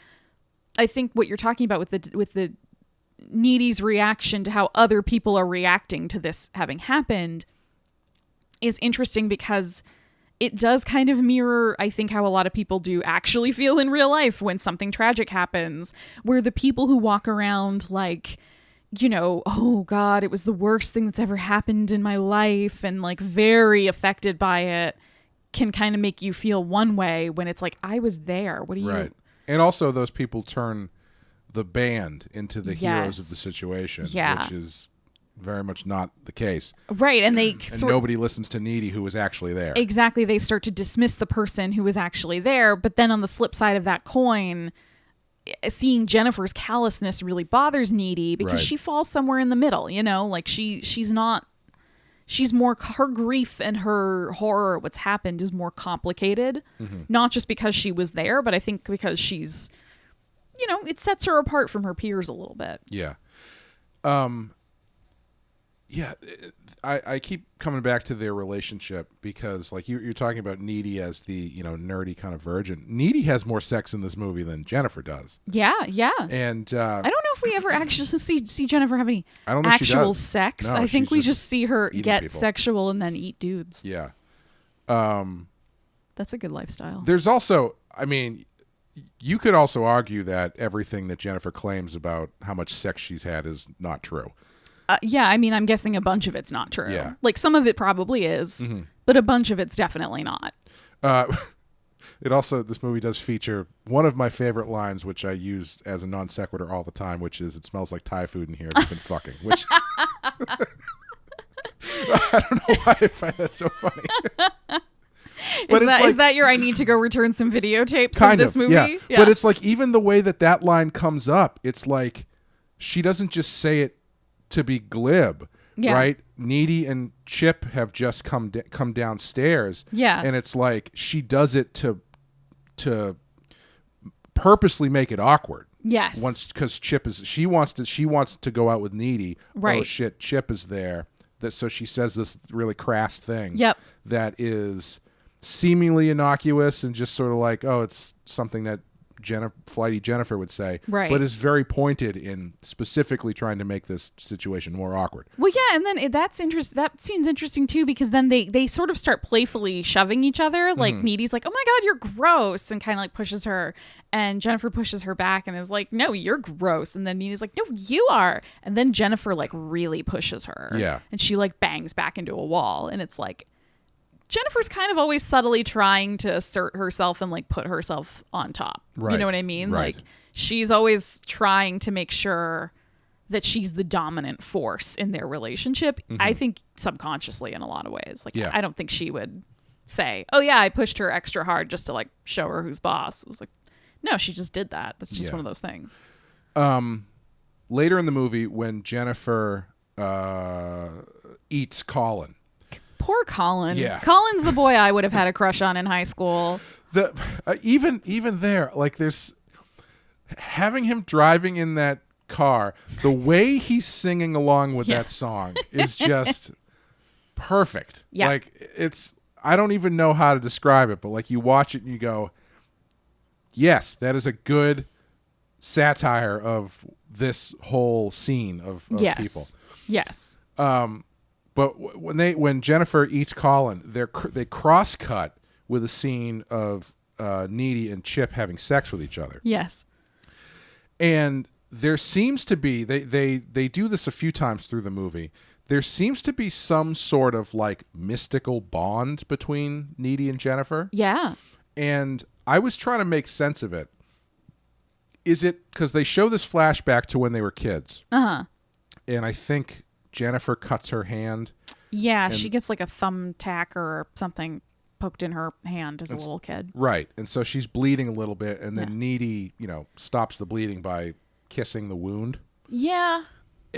I think what you're talking about with the Needy's reaction to how other people are reacting to this having happened is interesting, because it does kind of mirror, I think, how a lot of people do actually feel in real life when something tragic happens, where the people who walk around like, you know, oh God, it was the worst thing that's ever happened in my life, and like very affected by it, can kind of make you feel one way when it's like, I was there. What do you... Right. And also those people turn the band into the heroes of the situation, which is very much not the case. Right. And nobody listens to Needy, who was actually there. Exactly. They start to dismiss the person who was actually there. But then on the flip side of that coin, seeing Jennifer's callousness really bothers Needy, because she falls somewhere in the middle, you know, like she's more, her grief and her horror of what's happened is more complicated, not just because she was there, but I think because she's, you know, it sets her apart from her peers a little bit. Yeah. Yeah, I keep coming back to their relationship, because like you're talking about Needy as the, you know, nerdy kind of virgin. Needy has more sex in this movie than Jennifer does. Yeah. And I don't know if we ever actually see Jennifer have any actual sex. No, I think we just see her get people. sexual and then eat dudes. Yeah. That's a good lifestyle. There's also, I mean, you could also argue that everything that Jennifer claims about how much sex she's had is not true. Yeah, I mean, I'm guessing a bunch of it's not true. Yeah. Like some of it probably is, but a bunch of it's definitely not. This movie does feature one of my favorite lines, which I use as a non sequitur all the time, which is, "It smells like Thai food in here. They've been fucking," which I don't know why I find that so funny. Is that your "I need to go return some videotapes" of this movie? Yeah. But it's like, even the way that line comes up, it's like she doesn't just say it to be glib, right? Needy and Chip have just come downstairs, and it's like she does it to purposely make it awkward. Yes. Because she wants to go out with Needy. Right. Oh shit, Chip is there. So she says this really crass thing. Yep. That is seemingly innocuous and just sort of like, oh, it's something that flighty Jennifer would say, right? But is very pointed in specifically trying to make this situation more awkward. Well, yeah, and then that scene's interesting too, because then they sort of start playfully shoving each other. Like Needy's like, "Oh my god, you're gross," and kind of like pushes her, and Jennifer pushes her back and is like, "No, you're gross," and then Needy's like, "No, you are," and then Jennifer like really pushes her, and she like bangs back into a wall, and it's like, Jennifer's kind of always subtly trying to assert herself and like put herself on top. Right. You know what I mean? Right. Like she's always trying to make sure that she's the dominant force in their relationship. I think subconsciously in a lot of ways. Like I don't think she would say, "Oh yeah, I pushed her extra hard just to like show her who's boss." It was like, no, she just did that. That's just one of those things. Later in the movie, when Jennifer eats Colin. Poor Colin. Yeah. Colin's the boy I would have had a crush on in high school. Even there, like, there's having him driving in that car, the way he's singing along with that song is just perfect. Yeah. Like, I don't even know how to describe it, but like, you watch it and you go, yes, that is a good satire of this whole scene of people. Yes. But when Jennifer eats Colin, they cross cut with a scene of Needy and Chip having sex with each other. Yes. And there seems to be they do this a few times through the movie. There seems to be some sort of like mystical bond between Needy and Jennifer. Yeah. And I was trying to make sense of it. Is it because they show this flashback to when they were kids? Uh-huh. And I think Jennifer cuts her hand. Yeah, she gets like a thumbtack or something poked in her hand as a little kid. Right. And so she's bleeding a little bit, and then Needy, stops the bleeding by kissing the wound. Yeah.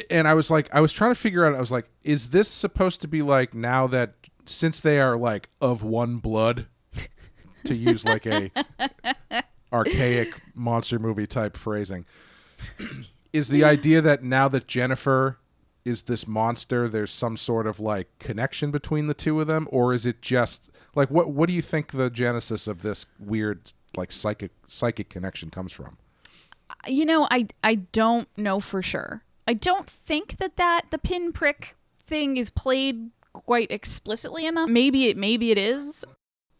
And I was trying to figure out, I was like, is this supposed to be like, now that since they are like of one blood, to use like a archaic monster movie type phrasing, is the idea that now that Jennifer is this monster, there's some sort of like connection between the two of them? Or is it just like, what do you think the genesis of this weird like psychic connection comes from? I don't know for sure. I don't think that the pinprick thing is played quite explicitly enough. Maybe it is.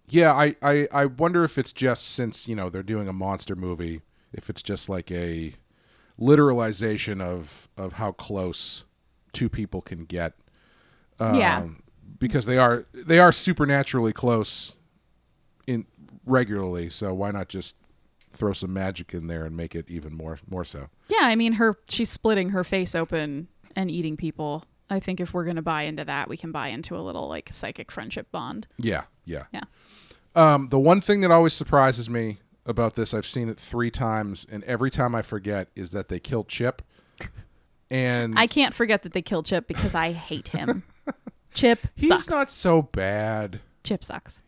Yeah, I wonder if it's just, since they're doing a monster movie, if it's just like a literalization of how close two people can get. Because they are supernaturally close in regularly, so why not just throw some magic in there and make it even more so? Yeah, I mean, she's splitting her face open and eating people. I think if we're going to buy into that, we can buy into a little like psychic friendship bond. Yeah. The one thing that always surprises me about this, I've seen it 3 times, and every time I forget, is that they killed Chip. And I can't forget that they killed Chip because I hate him. Chip sucks. He's not so bad. Chip sucks.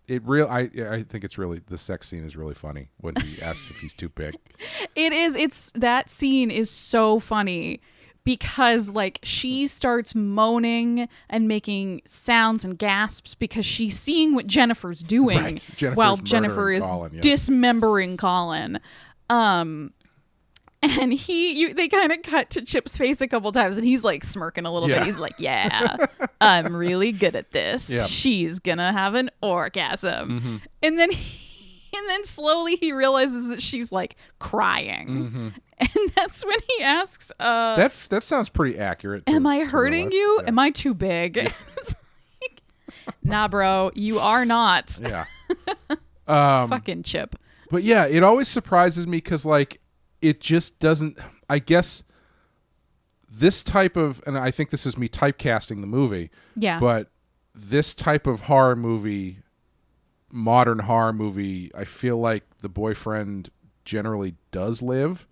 I think it's really, the sex scene is really funny when he asks if he's too big. It is. That scene is so funny because like she starts moaning and making sounds and gasps because she's seeing what Jennifer's doing, right. while Jennifer is Colin, dismembering Colin. And they kind of cut to Chip's face a couple times, and he's like smirking a little bit. He's like, "Yeah, I'm really good at this. Yeah. She's gonna have an orgasm." Mm-hmm. And then then slowly he realizes that she's like crying. Mm-hmm. And that's when he asks, that sounds pretty accurate. am I hurting you? Yeah. Am I too big? It's like, nah, bro, you are not. Yeah. Fucking Chip. But yeah, it always surprises me because, like, it just doesn't. I guess this type of, and I think this is me typecasting the movie. Yeah. But this type of horror movie, modern horror movie, I feel like the boyfriend generally does live.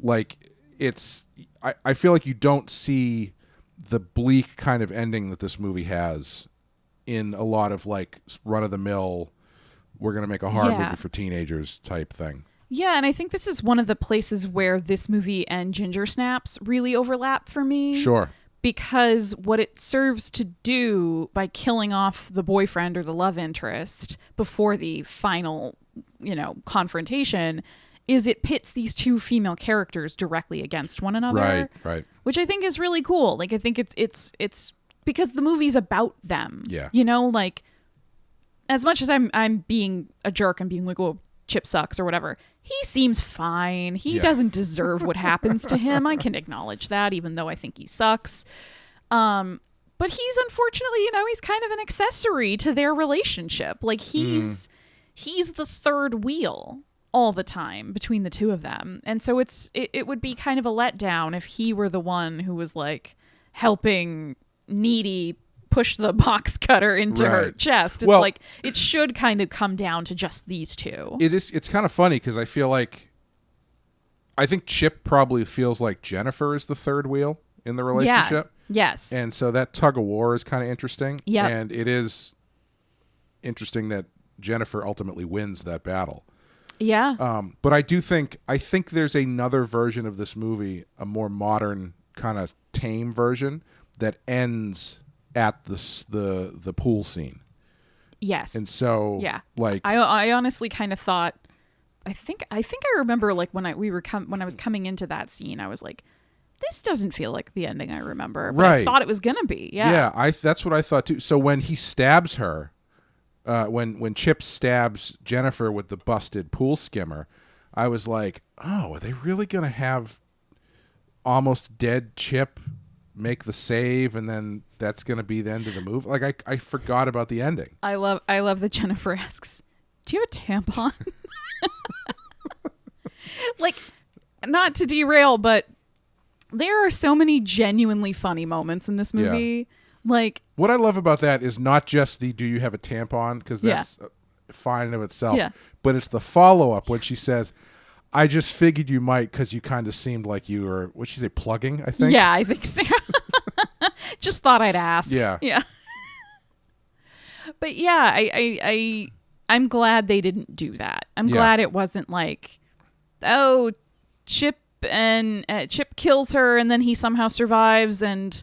Like, it's, I feel like you don't see the bleak kind of ending that this movie has in a lot of, like, run of the mill, we're going to make a horror movie for teenagers type thing. Yeah, and I think this is one of the places where this movie and Ginger Snaps really overlap for me. Sure. Because what it serves to do by killing off the boyfriend or the love interest before the final, confrontation is it pits these two female characters directly against one another. Right. Which I think is really cool. Like, I think it's because the movie's about them. Yeah. Like, as much as I'm being a jerk and being like, oh, Chip sucks or whatever, he seems fine. He doesn't deserve what happens to him. I can acknowledge that, even though I think he sucks. But he's unfortunately, he's kind of an accessory to their relationship. Like, he's the third wheel all the time between the two of them. And so it would be kind of a letdown if he were the one who was like helping Needy push the box cutter into her chest. It's like it should kind of come down to just these two. It's kind of funny because I think Chip probably feels like Jennifer is the third wheel in the relationship. Yeah. Yes. And so that tug of war is kind of interesting. Yeah. And it is interesting that Jennifer ultimately wins that battle. Yeah. But I think there's another version of this movie, a more modern kind of tame version that ends at the pool scene. Yes. And so like I honestly kind of thought I think I remember like when I was coming into that scene, I was like, this doesn't feel like the ending I remember. But I thought it was gonna be. Yeah. Yeah, that's what I thought too. So when he stabs her, when Chip stabs Jennifer with the busted pool skimmer, I was like, oh, are they really gonna have almost dead Chip make the save, and then that's gonna be the end of the movie? Like I forgot about the ending. I love that Jennifer asks, do you have a tampon? Like, not to derail, but there are so many genuinely funny moments in this movie. Yeah. Like, what I love about that is not just the do you have a tampon, because that's fine in of itself, but it's the follow-up when she says, I just figured you might because you kind of seemed like you were, what'd she say, plugging, I think? Yeah, I think so. Just thought I'd ask. Yeah. But yeah, I'm glad they didn't do that. I'm glad it wasn't like, oh, Chip kills her and then he somehow survives and,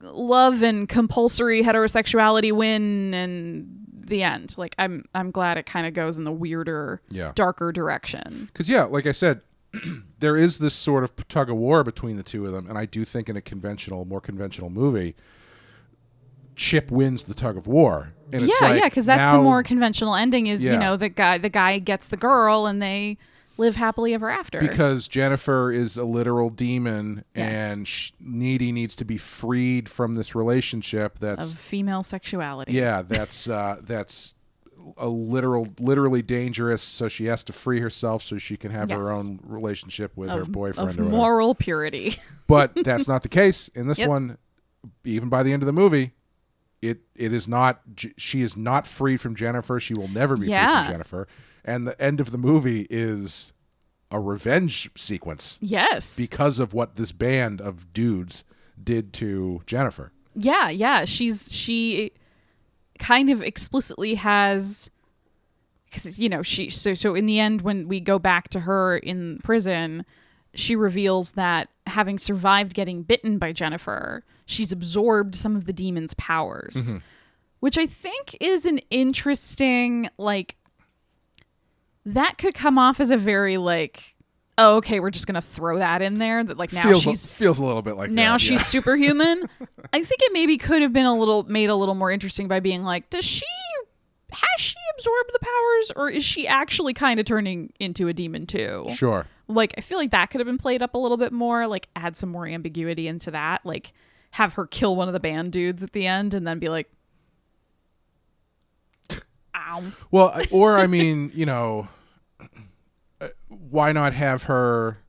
love and compulsory heterosexuality win and the end. Like, I'm glad it kind of goes in the weirder, darker direction. Because like I said, there is this sort of tug of war between the two of them, and I do think in a more conventional movie, Chip wins the tug of war. And it's like, because that's the more conventional ending is the guy gets the girl and they live happily ever after. Because Jennifer is a literal demon, and Needy needs to be freed from this relationship that's of female sexuality. Yeah, that's a literally dangerous. So she has to free herself so she can have her own relationship with her boyfriend. Of moral purity. But that's not the case in this one. Even by the end of the movie, it is not. She is not free from Jennifer. She will never be free from Jennifer. And the end of the movie is a revenge sequence. Yes. Because of what this band of dudes did to Jennifer. Yeah. She kind of explicitly has, because so in the end when we go back to her in prison, she reveals that having survived getting bitten by Jennifer, she's absorbed some of the demon's powers, which I think is an interesting, like, that could come off as a very like, oh, okay, we're just gonna throw that in there. That like now feels a little bit like now that, she's superhuman. I think it maybe could have been made a little more interesting by being like, has she absorb the powers, or is she actually kind of turning into a demon too? Sure. Like, I feel like that could have been played up a little bit more, like add some more ambiguity into that, like have her kill one of the band dudes at the end and then be like, ow. Well, or I mean, you know, why not have her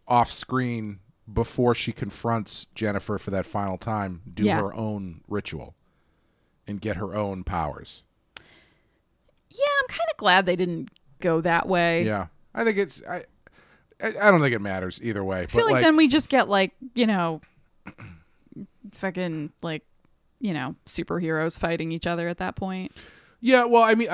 off screen before she confronts Jennifer for that final time, do her own ritual and get her own powers? Yeah, I'm kind of glad they didn't go that way. Yeah. I think it's I don't think it matters either way. I feel like then we just get like, you know, fucking like, you know, superheroes fighting each other at that point. Yeah, well, I mean,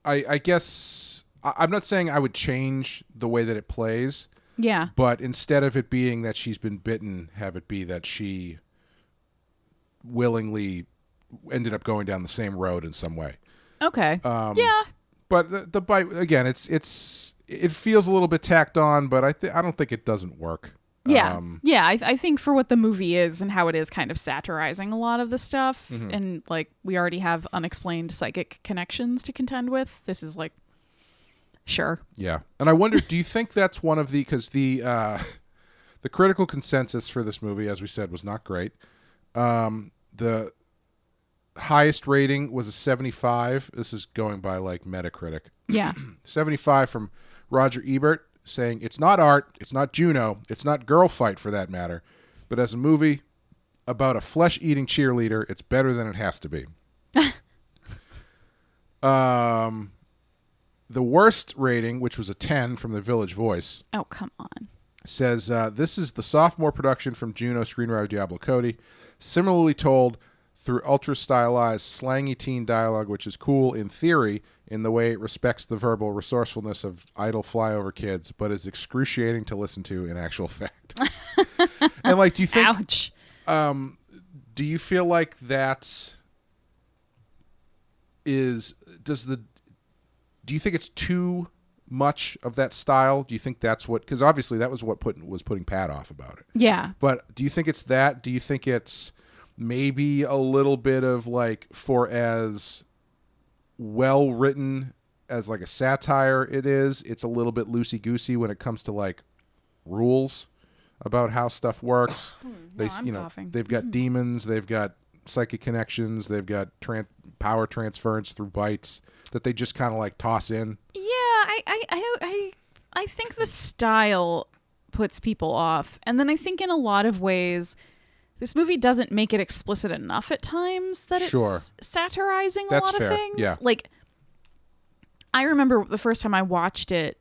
I guess I'm not saying I would change the way that it plays. Yeah. But instead of it being that she's been bitten, have it be that she willingly ended up going down the same road in some way. Okay. Yeah. But the bite again, it feels a little bit tacked on, but I don't think it doesn't work. Yeah. I think for what the movie is and how it is kind of satirizing a lot of the stuff, and like we already have unexplained psychic connections to contend with. This is like, sure. Yeah. And I wonder, do you think that's one of because the critical consensus for this movie, as we said, was not great. The highest rating was a 75. This is going by like Metacritic. Yeah. 75 from Roger Ebert, saying it's not art, it's not Juno, it's not Girl Fight for that matter, but as a movie about a flesh-eating cheerleader, it's better than it has to be. The worst rating, which was a 10 from the Village Voice. Oh, come on. Says, this is the sophomore production from Juno screenwriter Diablo Cody, similarly told through ultra-stylized, slangy teen dialogue, which is cool in theory in the way it respects the verbal resourcefulness of idle flyover kids, but is excruciating to listen to in actual fact. And, like, do you think... Ouch. Do you feel like that is... Do you think it's too much of that style? Do you think that's what... Because obviously that was what was putting Pat off about it. Yeah. But do you think it's that? Do you think it's maybe a little bit of like, for as well written as like a satire it is, it's a little bit loosey-goosey when it comes to like rules about how stuff works. Coughing. They've got demons, they've got psychic connections, they've got power transference through bites that they just kind of like toss in. Yeah, I think the style puts people off, and then I think in a lot of ways this movie doesn't make it explicit enough at times that it's satirizing That's a lot fair. of things. Yeah. Like, I remember the first time I watched it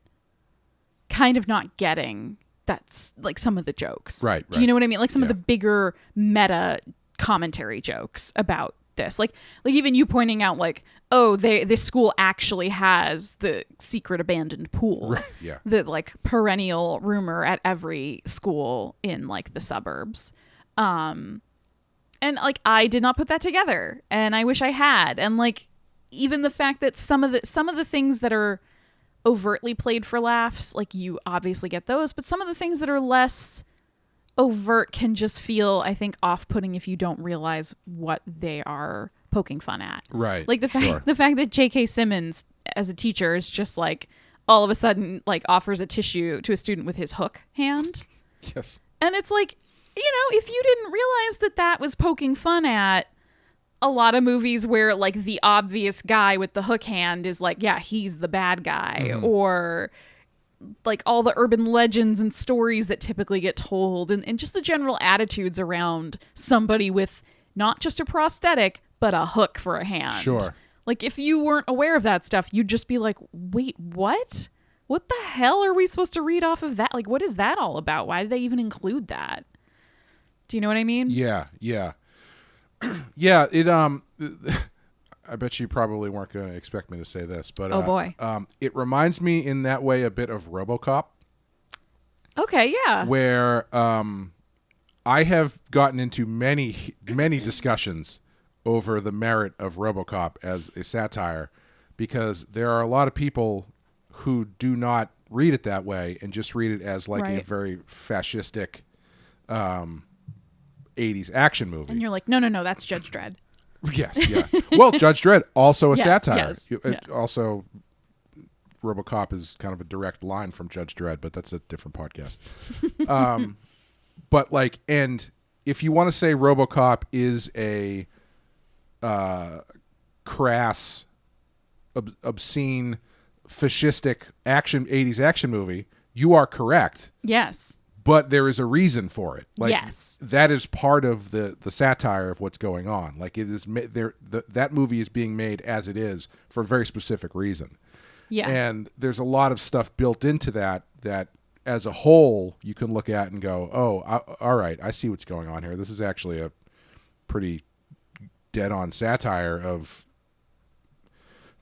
kind of not getting that's like some of the jokes. Right. Do you know what I mean? Like some of the bigger meta commentary jokes about this. Like even you pointing out like, oh, this school actually has the secret abandoned pool. Right. Yeah. The like perennial rumor at every school in like the suburbs. And like I did not put that together, and I wish I had. And like even the fact that some of the things that are overtly played for laughs, like you obviously get those, but some of the things that are less overt can just feel, I think, off-putting if you don't realize what they are poking fun at. Right. Like the fact that J.K. Simmons as a teacher is just like all of a sudden like offers a tissue to a student with his hook hand. Yes. And it's like, you know, if you didn't realize that was poking fun at a lot of movies where like the obvious guy with the hook hand is like, yeah, he's the bad guy, or like all the urban legends and stories that typically get told, and just the general attitudes around somebody with not just a prosthetic, but a hook for a hand. Sure. Like if you weren't aware of that stuff, you'd just be like, wait, what? What the hell are we supposed to read off of that? Like, what is that all about? Why did they even include that? Do you know what I mean? Yeah. Yeah, it I bet you probably weren't going to expect me to say this, but oh boy. It reminds me in that way a bit of RoboCop. Okay, yeah. Where I have gotten into many discussions over the merit of RoboCop as a satire, because there are a lot of people who do not read it that way and just read it as like a very fascistic 80s action movie. And you're like, no, that's Judge Dredd. Yes, yeah. Well, Judge Dredd, also a Yes, satire. yes, yeah. Also, RoboCop is kind of a direct line from Judge Dredd, but that's a different podcast. But like, and if you want to say RoboCop is a crass, obscene, fascistic 80s action movie, you are correct. Yes. But there is a reason for it. Like, Yes. that is part of the satire of what's going on. Like, it is that movie is being made as it is for a very specific reason. Yeah. And there's a lot of stuff built into that as a whole you can look at and go, oh, all right, I see what's going on here. This is actually a pretty dead-on satire of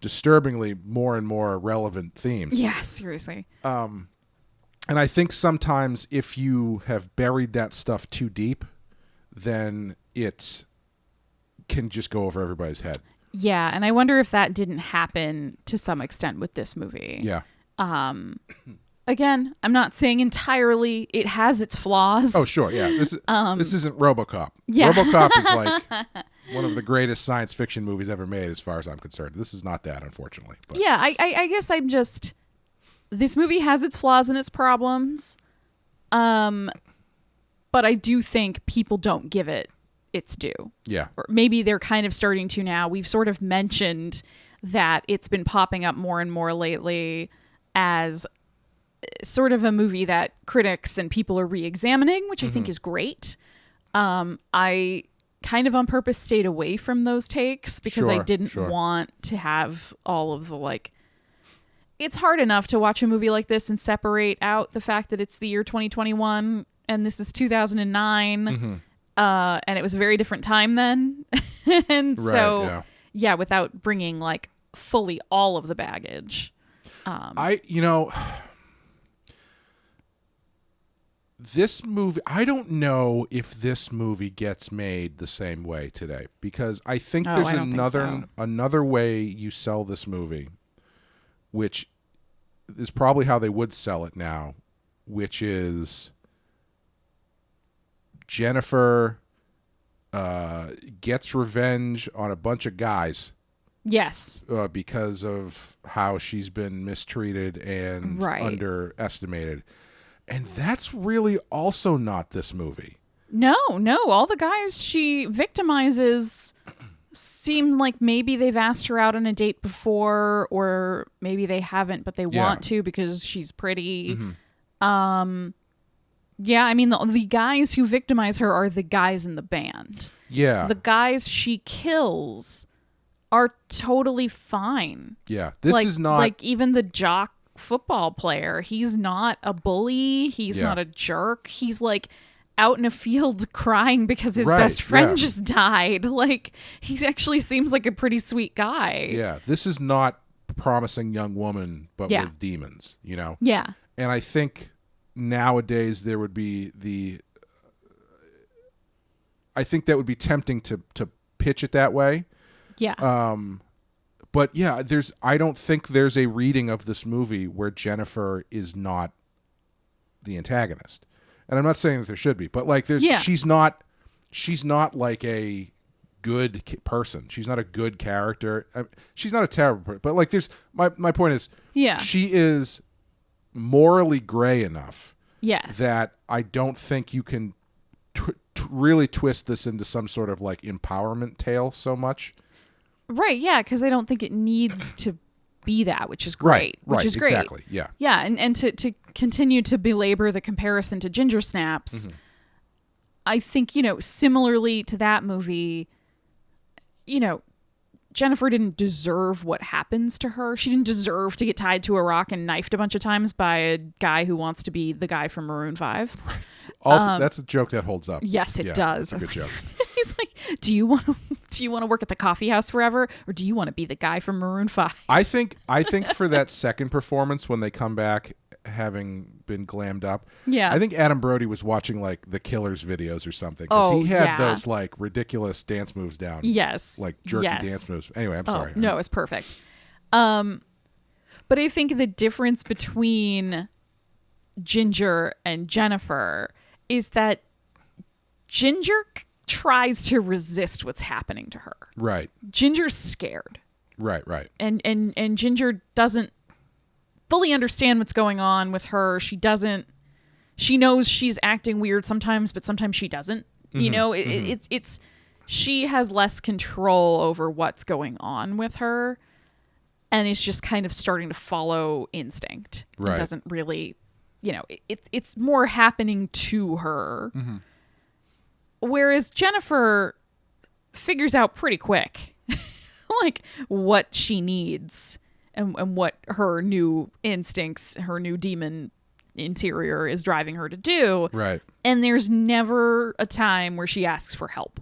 disturbingly more and more relevant themes. Yeah, seriously. And I think sometimes if you have buried that stuff too deep, then it can just go over everybody's head. Yeah, and I wonder if that didn't happen to some extent with this movie. Yeah. Again, I'm not saying entirely it has its flaws. Oh, sure. Yeah. This isn't RoboCop. Yeah. RoboCop is like one of the greatest science fiction movies ever made, as far as I'm concerned. This is not that, unfortunately. But. Yeah, I guess I'm just... This movie has its flaws and its problems. But I do think people don't give it its due. Yeah. Or maybe they're kind of starting to now. We've sort of mentioned that it's been popping up more and more lately as sort of a movie that critics and people are re-examining, which I think is great. I kind of on purpose stayed away from those takes because I didn't want to have all of the like... It's hard enough to watch a movie like this and separate out the fact that it's the year 2021 and this is 2009 and it was a very different time then. And Right, so, yeah, without bringing like fully all of the baggage. This movie, I don't know if this movie gets made the same way today, because I think there's I don't think so. another way you sell this movie, which is probably how they would sell it now, which is Jennifer gets revenge on a bunch of guys. Yes. Because of how she's been mistreated and underestimated. And that's really also not this movie. No. All the guys she victimizes seem like maybe they've asked her out on a date before, or maybe they haven't, but they want to because she's pretty. Yeah, I mean, the guys who victimize her are the guys in the band. Yeah. The guys she kills are totally fine. Yeah. This is not... Like, even the jock football player, he's not a bully. He's not a jerk. He's, like, out in a field crying because his best friend just died. Like, he actually seems like a pretty sweet guy. Yeah. This is not Promising Young Woman, but with demons, you know? Yeah. And I think nowadays there would be I think that would be tempting to pitch it that way. Yeah. But yeah, I don't think there's a reading of this movie where Jennifer is not the antagonist. And I'm not saying that there should be, but like she's not like a good person. She's not a good character. She's not a terrible person, but like my point is, she is morally gray enough that I don't think you can really twist this into some sort of like empowerment tale so much. Right, yeah, because I don't think it needs to be that, which is great. Which is great. Exactly, yeah. Yeah, and to continue to belabor the comparison to Ginger Snaps, I think, similarly to that movie, Jennifer didn't deserve what happens to her. She didn't deserve to get tied to a rock and knifed a bunch of times by a guy who wants to be the guy from Maroon 5. Also, that's a joke that holds up. Yes, it does. It's a good joke. He's like, do you want to work at the coffee house forever, or do you want to be the guy from Maroon 5? I think for that second performance, when they come back having been glammed up, I think Adam Brody was watching like the Killers videos or something, because he had those like ridiculous dance moves down. Yes, like jerky dance moves. Anyway, I'm sorry. No, it's perfect. But I think the difference between Ginger and Jennifer is that Ginger tries to resist what's happening to her. Right. Ginger's scared. Right. And Ginger doesn't fully understand what's going on with her. She knows she's acting weird sometimes, but sometimes she doesn't. You know, it's she has less control over what's going on with her, and is just kind of starting to follow instinct. Right. It doesn't really, it's more happening to her. Whereas Jennifer figures out pretty quick, like, what she needs and what her new instincts, her new demon interior is driving her to do. Right. And there's never a time where she asks for help.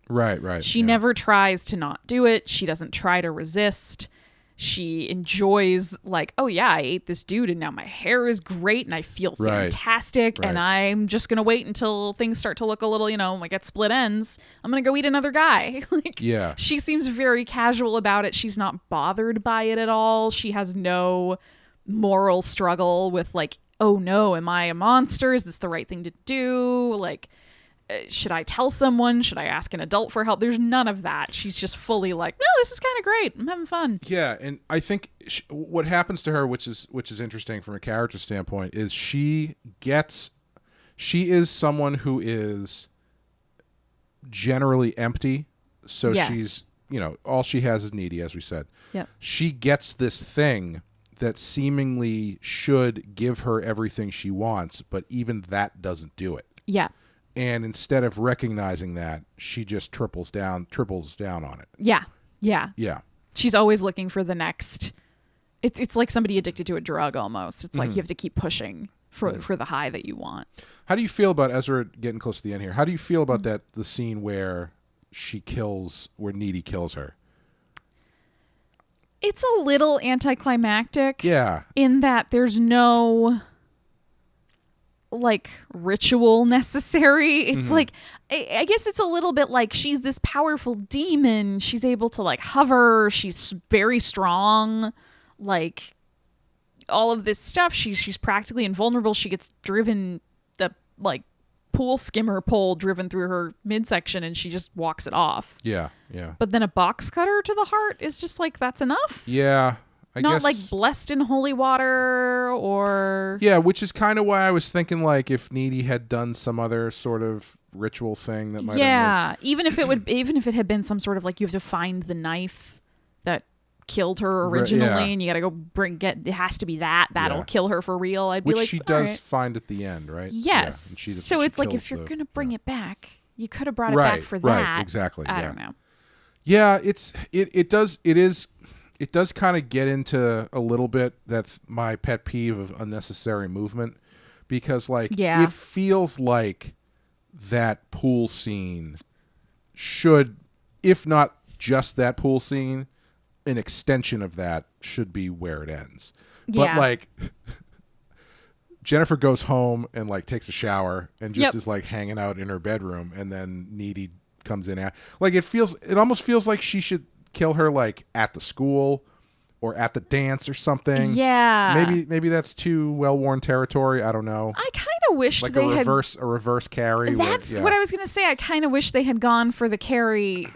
Right. She never tries to not do it. She doesn't try to resist. She enjoys, like, oh yeah, I ate this dude and now my hair is great and I feel fantastic. Right. And I'm just going to wait until things start to look a little, like at split ends. I'm going to go eat another guy. Like, Yeah. She seems very casual about it. She's not bothered by it at all. She has no moral struggle with, like, oh no, am I a monster? Is this the right thing to do? Like, should I tell someone? Should I ask an adult for help? There's none of that. She's just fully like, no, this is kind of great. I'm having fun. Yeah, and I think what happens to her, which is interesting from a character standpoint, is she is someone who is generally empty. So Yes. she's, all she has is needy, as we said. Yep. She gets this thing that seemingly should give her everything she wants, but even that doesn't do it. Yeah. And instead of recognizing that, she just triples down on it. Yeah. Yeah. She's always looking for the next. It's like somebody addicted to a drug almost. It's like you have to keep pushing for the high that you want. How do you feel about, as we're getting close to the end here, how do you feel about the scene where Needy kills her? It's a little anticlimactic. Yeah. In that there's no, like, ritual necessary. It's like, I guess it's a little bit like she's this powerful demon. She's able to, like, hover. She's very strong. Like, all of this stuff. She's practically invulnerable. She gets driven, the, like, pool skimmer pole driven through her midsection, and she just walks it off. Yeah. But then a box cutter to the heart is just like, that's enough. Yeah. I Not guess, like blessed in holy water or... Yeah, which is kind of why I was thinking, like, if Needy had done some other sort of ritual thing that might have even if it had been some sort of, like, you have to find the knife that killed her originally, and you gotta go it has to be that'll kill her for real. I'd be which like, she all does right. find at the end, right? Yes. Yeah, so it's like, if you're gonna bring it back, you could have brought it back for that. Right, exactly. I don't know. Yeah, it does kind of get into a little bit, that's my pet peeve of unnecessary movement, because, like, it feels like that pool scene should, if not just that pool scene, an extension of that should be where it ends. But, like, Jennifer goes home and, like, takes a shower and just is, like, hanging out in her bedroom, and then Needy comes in. Like, it almost feels like she should kill her, like, at the school or at the dance or something. Yeah. Maybe that's too well-worn territory. I don't know. I kind of wished like they a reverse Carrie. That's what I was going to say. I kind of wish they had gone for the Carrie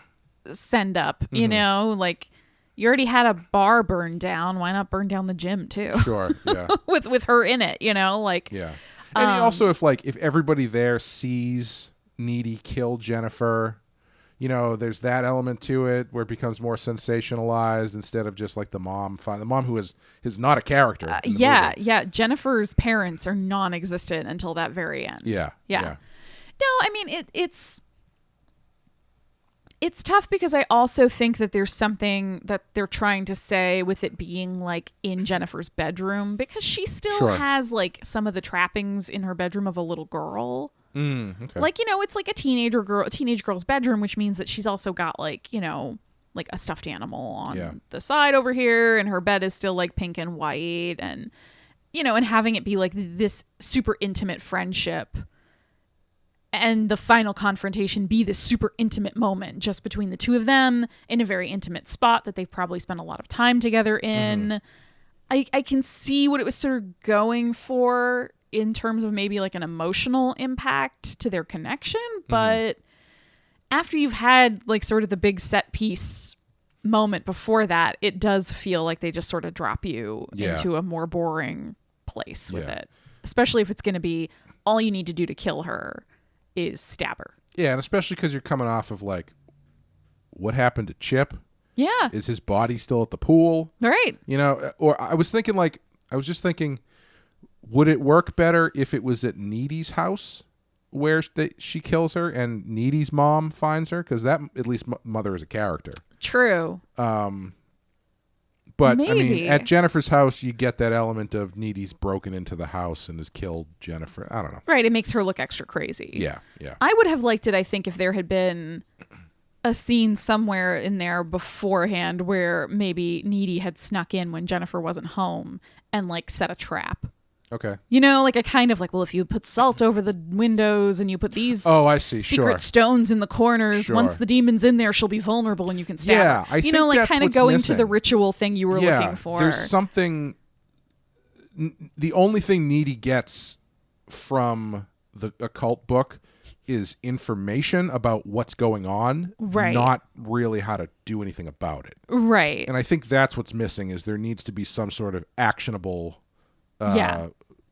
send-up, you know? Like, you already had a bar burned down. Why not burn down the gym, too? Sure, yeah. with her in it, you know? Like, yeah. And also, if everybody there sees Needy kill Jennifer, you know, there's that element to it where it becomes more sensationalized instead of just like the mom who is not a character. In the movie. Yeah. Jennifer's parents are non-existent until that very end. Yeah. No, I mean, it's tough because I also think that there's something that they're trying to say with it being, like, in Jennifer's bedroom, because she still has, like, some of the trappings in her bedroom of a little girl. Okay. Like, you know, it's like a teenage girl's bedroom, which means that she's also got, like, you know, like a stuffed animal on the side over here, and her bed is still, like, pink and white, and, you know, and having it be like this super intimate friendship, and the final confrontation be this super intimate moment just between the two of them in a very intimate spot that they've probably spent a lot of time together in. I can see what it was sort of going for in terms of maybe like an emotional impact to their connection, but after you've had like sort of the big set piece moment before that, it does feel like they just sort of drop you into a more boring place with it. Especially if it's going to be all you need to do to kill her is stab her. Yeah, and especially because you're coming off of like, what happened to Chip? Yeah. Is his body still at the pool? Right. You know, or I was just thinking, would it work better if it was at Needy's house where she kills her and Needy's mom finds her? Because that, at least mother is a character. True. But Maybe. I mean, at Jennifer's house, you get that element of Needy's broken into the house and has killed Jennifer. I don't know. Right. It makes her look extra crazy. Yeah. Yeah. I would have liked it, I think, if there had been a scene somewhere in there beforehand where maybe Needy had snuck in when Jennifer wasn't home and like set a trap. Okay. You know, like a kind of like, well, if you put salt over the windows and you put these I see. secret stones in the corners, once the demon's in there, she'll be vulnerable and you can stab her. I think like that's kind of what's going missing. to the ritual thing you were looking for. There's something. The only thing Needy gets from the occult book is information about what's going on, right? Not really how to do anything about it, right? And I think that's what's missing. Is there needs to be some sort of actionable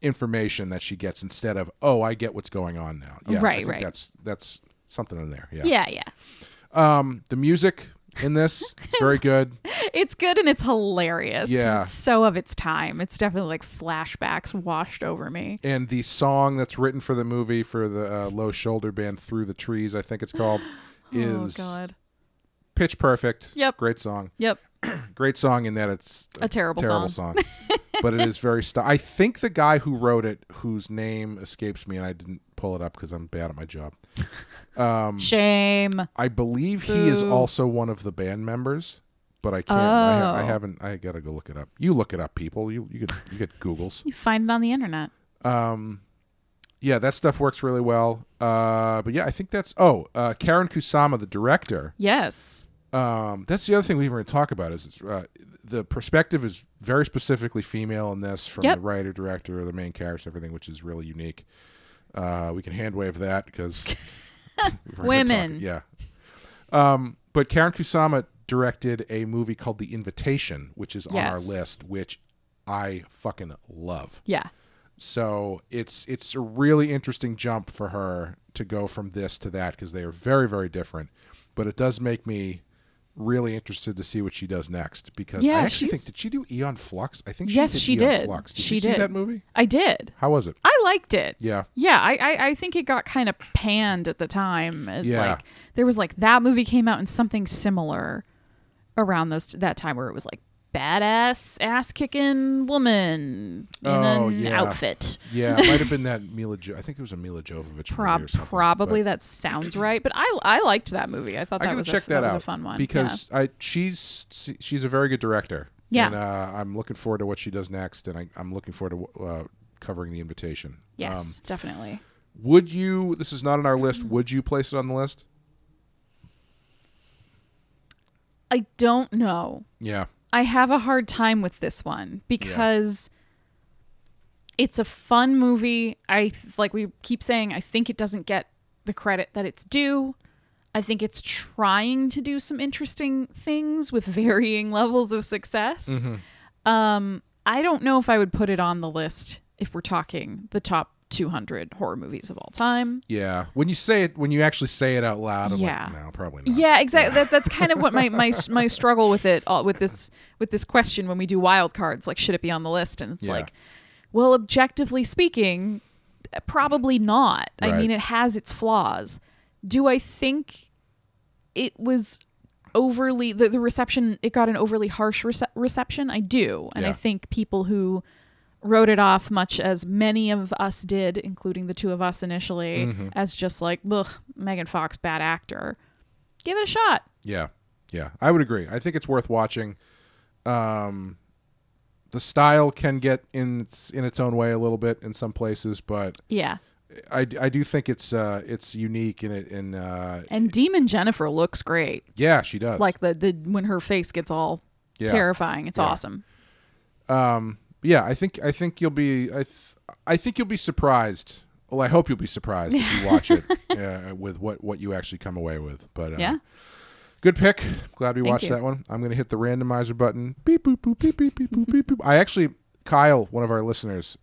information that she gets instead of, oh, I get what's going on now. Yeah, right, I think that's something in there. Yeah. The music in this is very good. It's good and it's hilarious. Yeah, it's so of its time. It's definitely like flashbacks washed over me. And the song that's written for the movie for the Low Shoulder band, Through the Trees, I think it's called, is pitch perfect. Yep, great song. Yep. Great song in that it's a terrible song. But it is very I think the guy who wrote it, whose name escapes me and I didn't pull it up because I'm bad at my job. Shame. I believe he is also one of the band members, but I can't. I haven't. I gotta go look it up. You look it up, people. You get Googles. You find it on the internet. Yeah, that stuff works really well. But yeah, I think that's Karen Kusama, the director. Yes. That's the other thing we were going to talk about is the perspective is very specifically female in this from the writer, director, the main character, everything, which is really unique. We can hand wave that because women. Yeah. But Karen Kusama directed a movie called The Invitation, which is on our list, which I fucking love. Yeah. So it's a really interesting jump for her to go from this to that because they are very, very different. But it does make me really interested to see what she does next because I actually think, did she do Eon Flux? I think she did Eon Flux. Did you see that movie? I did. How was it? I liked it. Yeah. Yeah, I think it got kind of panned at the time as like there was like that movie came out and something similar around that time where it was like badass ass kicking woman in an outfit. Yeah, it might have been that I think it was a Mila Jovovich movie or something. Probably that sounds right, but I liked that movie. I thought that was a fun one because she's a very good director. Yeah, and I'm looking forward to what she does next, and I'm looking forward to covering The Invitation. Yes, definitely. Would you? This is not on our list. Would you place it on the list? I don't know. Yeah. I have a hard time with this one because it's a fun movie. Like we keep saying, I think it doesn't get the credit that it's due. I think it's trying to do some interesting things with varying levels of success. Mm-hmm. I don't know if I would put it on the list if we're talking the top 200 horror movies of all time. Yeah. When you actually say it out loud, I'm like, no, probably not. Yeah, exactly. Yeah. That's kind of what my struggle with it, with this question when we do wild cards, like should it be on the list? And it's like, well, objectively speaking, probably not. Right. I mean, it has its flaws. Do I think it was overly the reception? It got an overly harsh reception. I do, and I think people who wrote it off, much as many of us did, including the two of us initially, as just like, ugh, Megan Fox, bad actor. Give it a shot. Yeah, I would agree. I think it's worth watching. The style can get in its own way a little bit in some places, but I do think it's unique in it. And Demon Jennifer looks great. Yeah, she does. Like the when her face gets all terrifying, it's awesome. Yeah, I think you'll be surprised Well, I hope you'll be surprised if you watch it with what you actually come away with. But Yeah. good pick. Glad we Thank watched you. that one. I'm going to hit the randomizer button. Beep, boop, boop, beep, beep, beep, boop, beep, boop. Kyle, one of our listeners,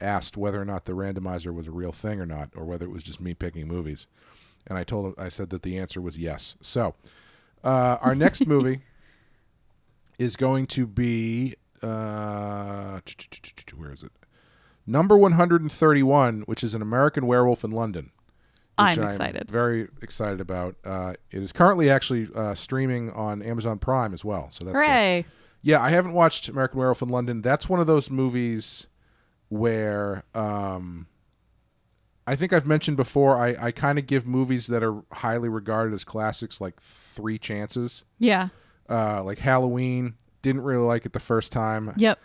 asked whether or not the randomizer was a real thing or not, or whether it was just me picking movies. And I said that the answer was yes. So our next movie is going to be, where is it? Number 131, which is An American Werewolf in London. I'm excited. Very excited about. It is currently actually streaming on Amazon Prime as well. So that's good. Hooray. Yeah, I haven't watched American Werewolf in London. That's one of those movies where I think I've mentioned before, I kind of give movies that are highly regarded as classics like 3 chances. Yeah. Like Halloween, didn't really like it the first time. Yep.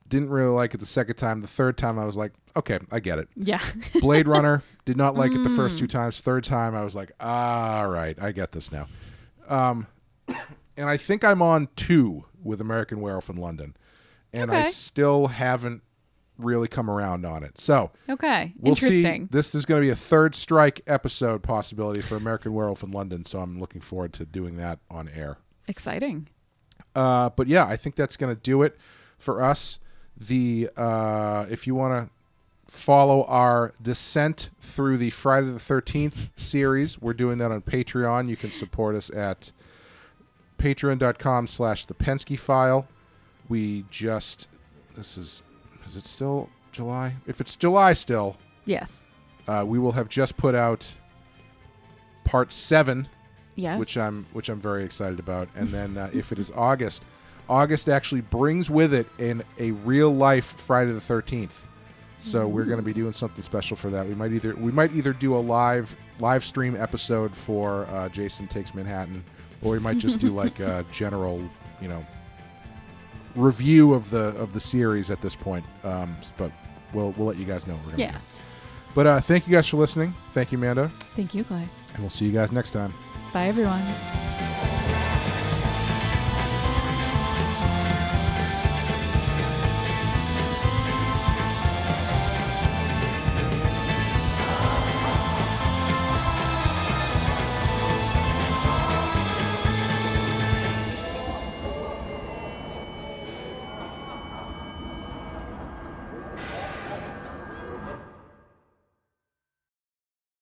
Didn't really like it the second time. The third time I was like, okay, I get it. Yeah. Blade Runner, did not like it the first 2 times. Third time I was like, all right, I get this now. And I think I'm on 2 with American Werewolf in London. And I Okay. still haven't really come around on it. So Okay. we'll Interesting. see. This is going to be a third strike episode possibility for American Werewolf in London. So I'm looking forward to doing that on air. Exciting. But yeah, I think that's going to do it for us. If you want to follow our descent through the Friday the 13th series, we're doing that on Patreon. You can support us at patreon.com/the Penske File. Is it still July? If it's July still, Yes. we will have just put out part 7, Yes. which I'm very excited about. And then if it is August actually brings with it a real life Friday the 13th. So we're going to be doing something special for that. We might either do a live stream episode for Jason Takes Manhattan, or we might just do like a general, review of the series at this point. But we'll let you guys know what we're going to do. But thank you guys for listening. Thank you, Amanda. Thank you, Clay. And we'll see you guys next time. Bye, everyone.